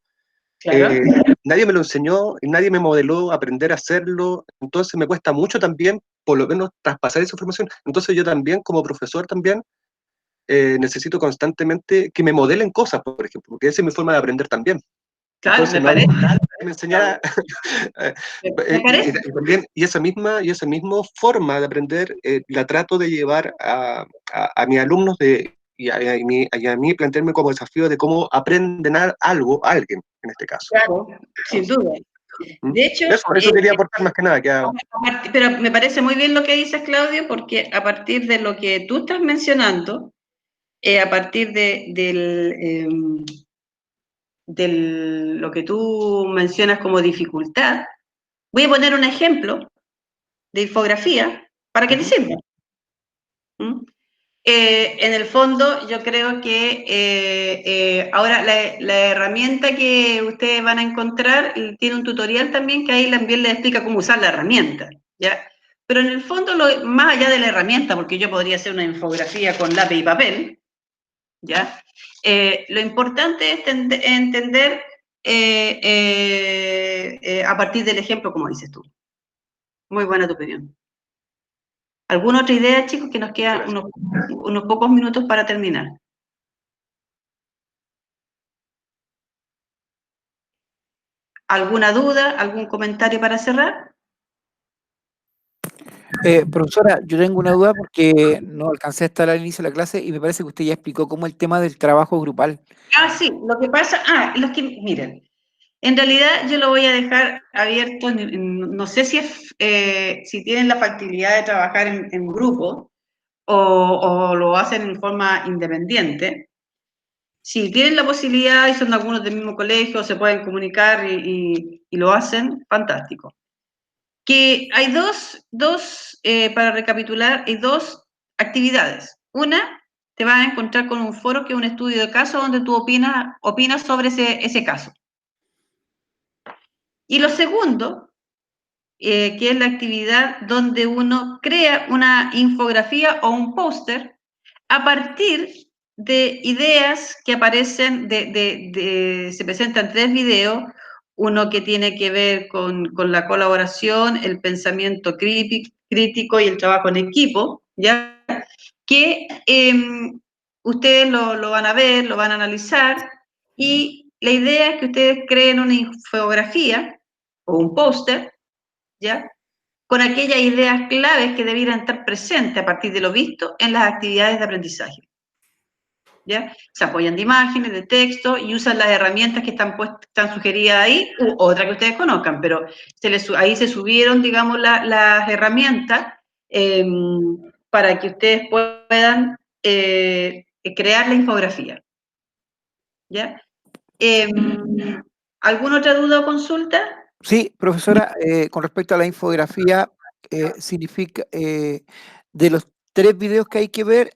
Speaker 11: nadie me lo enseñó, y nadie me modeló aprender a hacerlo, entonces me cuesta mucho también, por lo menos, traspasar esa información. Entonces yo también, como profesor también, necesito constantemente que me modelen cosas, por ejemplo, porque esa es mi forma de aprender también.
Speaker 1: Claro,
Speaker 11: entonces,
Speaker 1: me parece.
Speaker 11: Me enseñara, y esa misma forma de aprender la trato de llevar a mis alumnos y a mí plantearme como desafío de cómo aprenden algo alguien, en este caso.
Speaker 1: Claro, sin duda. De hecho,
Speaker 11: eso quería aportar más que nada.
Speaker 1: Pero me parece muy bien lo que dices, Claudio, porque a partir de lo que tú estás mencionando, a partir de lo que tú mencionas como dificultad, voy a poner un ejemplo de infografía para que te sirva. En el fondo, yo creo que ahora la herramienta que ustedes van a encontrar tiene un tutorial también que ahí también les explica cómo usar la herramienta, ¿ya? Pero en el fondo, más allá de la herramienta, porque yo podría hacer una infografía con lápiz y papel, ¿ya? Lo importante es entender a partir del ejemplo, como dices tú. Muy buena tu opinión. ¿Alguna otra idea, chicos? Que nos quedan unos pocos minutos para terminar. ¿Alguna duda? ¿Algún comentario para cerrar?
Speaker 6: Profesora, yo tengo una duda porque no alcancé a estar al inicio de la clase y me parece que usted ya explicó cómo el tema del trabajo grupal.
Speaker 1: Sí, lo que pasa, miren, en realidad yo lo voy a dejar abierto, no sé si tienen la facilidad de trabajar en grupo o lo hacen en forma independiente. Si tienen la posibilidad y son algunos del mismo colegio, se pueden comunicar y lo hacen, fantástico. Que hay para recapitular, hay dos actividades. Una, te vas a encontrar con un foro que es un estudio de caso donde tú opinas sobre ese caso. Y lo segundo, que es la actividad donde uno crea una infografía o un póster a partir de ideas que aparecen, se presentan 3 videos, uno que tiene que ver con la colaboración, el pensamiento crítico y el trabajo en equipo, ¿ya? Que ustedes lo van a ver, lo van a analizar, y la idea es que ustedes creen una infografía o un póster, ¿ya? Con aquellas ideas claves que debieran estar presentes a partir de lo visto en las actividades de aprendizaje. ¿Ya? Se apoyan de imágenes, de texto y usan las herramientas que están sugeridas ahí, u otra que ustedes conozcan, pero ahí se subieron, digamos, las herramientas para que ustedes puedan crear la infografía. ¿Ya? ¿Alguna otra duda o consulta?
Speaker 6: Sí, profesora, con respecto a la infografía, significa, de los 3 videos que hay que ver,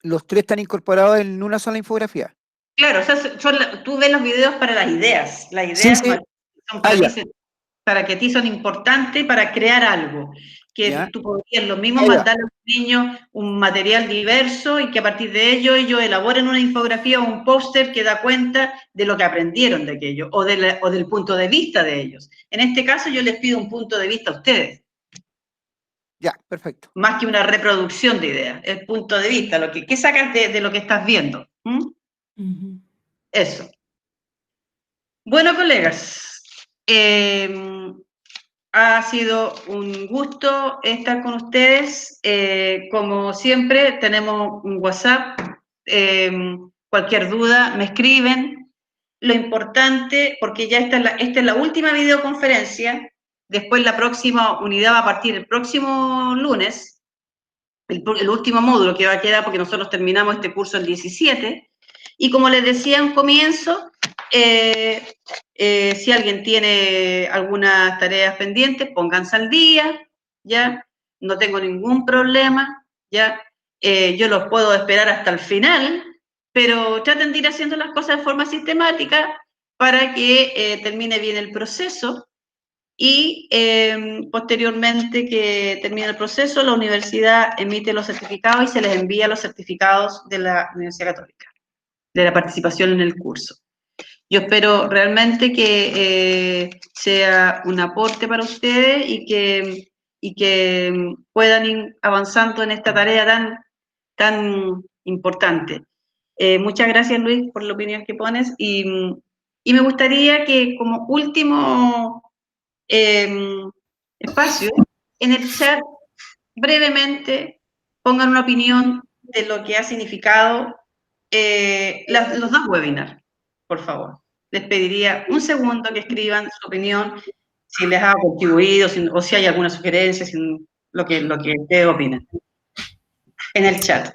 Speaker 6: los 3 están incorporados en una sola infografía.
Speaker 1: Claro, o sea, tú ves los videos para las ideas. Las
Speaker 6: Sí,
Speaker 1: ideas
Speaker 6: sí.
Speaker 1: son
Speaker 6: Ah, ya.
Speaker 1: para que a ti son importantes para crear algo. Que
Speaker 6: Ya.
Speaker 1: tú podrías lo mismo
Speaker 6: Ah, ya.
Speaker 1: mandarle a los niños un material diverso y que a partir de ello ellos elaboren una infografía o un póster que da cuenta de lo que aprendieron de aquello o del punto de vista de ellos. En este caso yo les pido un punto de vista a ustedes.
Speaker 6: Ya, perfecto.
Speaker 1: Más que una reproducción de ideas, el punto de vista, ¿qué sacas de lo que estás viendo? Eso. Bueno, colegas, ha sido un gusto estar con ustedes. Como siempre, tenemos un WhatsApp. Cualquier duda, me escriben. Lo importante, porque ya esta es la última videoconferencia, después la próxima unidad va a partir el próximo lunes, el último módulo que va a quedar, porque nosotros terminamos este curso el 17, y como les decía en comienzo, si alguien tiene algunas tareas pendientes, pónganse al día, ¿ya? No tengo ningún problema, ¿ya? Yo los puedo esperar hasta el final, pero traten de ir haciendo las cosas de forma sistemática para que termine bien el proceso y posteriormente que termine el proceso, la universidad emite los certificados y se les envía los certificados de la Universidad Católica, de la participación en el curso. Yo espero realmente que sea un aporte para ustedes y que puedan ir avanzando en esta tarea tan importante. Muchas gracias, Luis, por la opinión que pones y me gustaría que como último espacio, en el chat brevemente pongan una opinión de lo que ha significado los 2 webinars, por favor. Les pediría un segundo que escriban su opinión, si les ha contribuido, o si hay alguna sugerencia, lo que ustedes opinan. En el chat.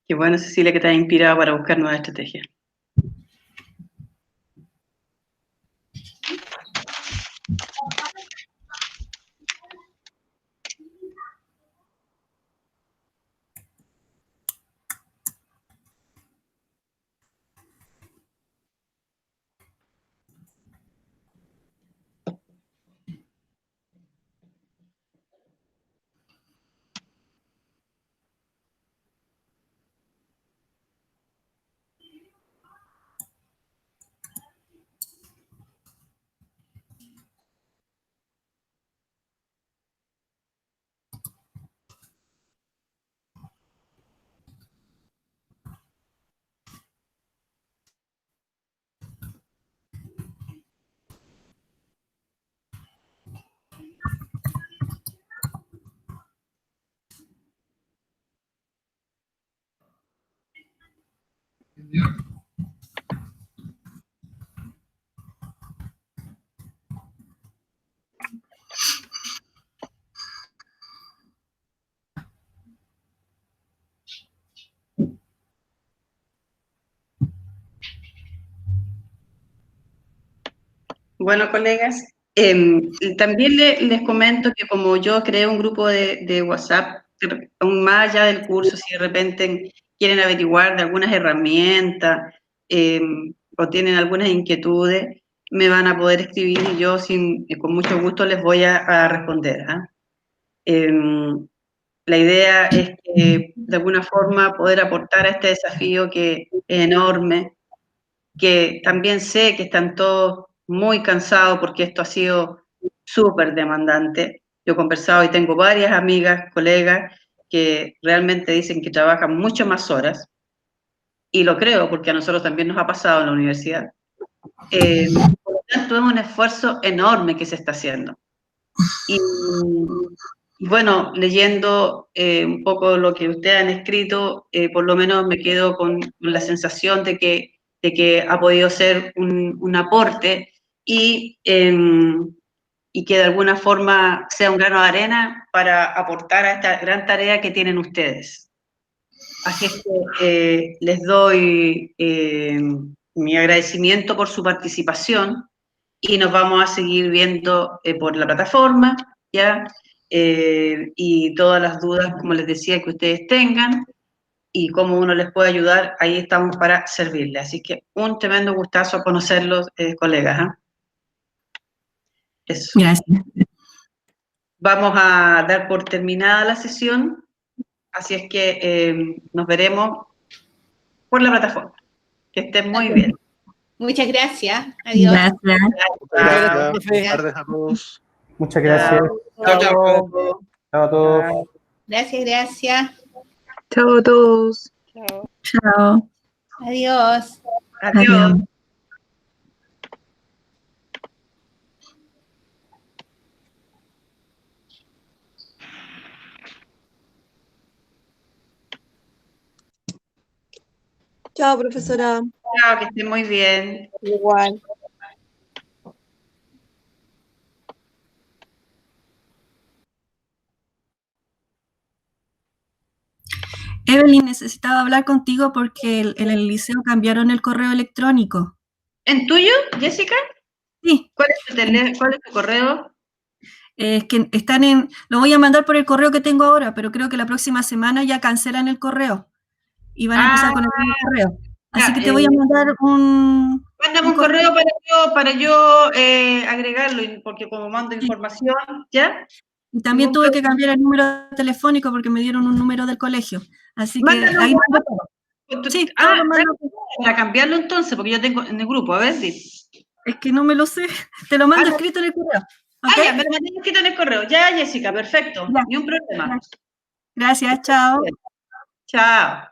Speaker 1: Qué bueno, Cecilia, que te ha inspirado para buscar nuevas estrategias. Bueno, colegas, también les comento que como yo creé un grupo de WhatsApp, aún más allá del curso, si de repente quieren averiguar de algunas herramientas o tienen algunas inquietudes, me van a poder escribir y yo con mucho gusto les voy a responder. ¿Ah? La idea es que de alguna forma poder aportar a este desafío que es enorme, que también sé que están todos muy cansados porque esto ha sido súper demandante. Yo he conversado y tengo varias amigas, colegas, que realmente dicen que trabajan mucho más horas, y lo creo porque a nosotros también nos ha pasado en la universidad. Por lo tanto, es un esfuerzo enorme que se está haciendo. Y bueno, leyendo un poco lo que ustedes han escrito, por lo menos me quedo con la sensación de que ha podido ser un aporte y que de alguna forma sea un grano de arena para aportar a esta gran tarea que tienen ustedes. Así es que les doy mi agradecimiento por su participación y nos vamos a seguir viendo por la plataforma, ¿ya? Y todas las dudas, como les decía, que ustedes tengan y cómo uno les puede ayudar, ahí estamos para servirles. Así que un tremendo gustazo conocerlos, colegas. ¿Ah? Eso.
Speaker 8: Gracias.
Speaker 1: Vamos a dar por terminada la sesión, así es que nos veremos por la plataforma. Que estén muy bien.
Speaker 10: Muchas gracias. Adiós.
Speaker 8: Gracias.
Speaker 11: Buenas tardes a todos.
Speaker 2: Muchas gracias.
Speaker 11: Chao, chao.
Speaker 2: Chao a todos.
Speaker 10: Gracias, gracias.
Speaker 5: Chao a todos.
Speaker 8: Chao.
Speaker 10: Adiós.
Speaker 1: Adiós.
Speaker 4: Chao, profesora.
Speaker 1: Chao, que estén muy bien.
Speaker 4: Igual.
Speaker 8: Evelyn, necesitaba hablar contigo porque en el liceo cambiaron el correo electrónico.
Speaker 1: ¿En tuyo, Jessica?
Speaker 8: Sí.
Speaker 1: ¿Cuál es tu correo?
Speaker 8: Es que lo voy a mandar por el correo que tengo ahora, pero creo que la próxima semana ya cancelan el correo y van a empezar con el nuevo correo. Así que te voy a mandar un...
Speaker 1: Mándame un correo para yo agregarlo, porque como mando información, ¿ya?
Speaker 8: Y también tuve que cambiar el número telefónico porque me dieron un número del colegio. Así que
Speaker 1: Mándalo,
Speaker 8: ahí mando todo. Sí, todo lo mando.
Speaker 1: Para cambiarlo entonces, porque yo tengo en el grupo, a ver si.
Speaker 8: Es que no me lo sé. Te lo mando escrito en el correo. ¿Okay?
Speaker 1: Ya, me lo mandé escrito en el correo. Ya, Jessica, perfecto.
Speaker 8: Ya.
Speaker 1: Ni un problema.
Speaker 8: Gracias, chao.
Speaker 1: Chao.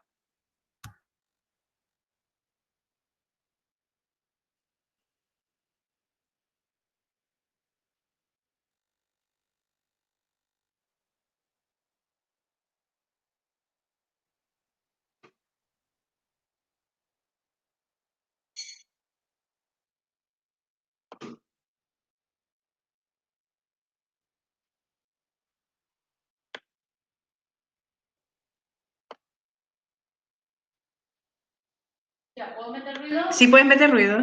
Speaker 1: ¿Puedo meter ruido? Sí, puedes meter ruido.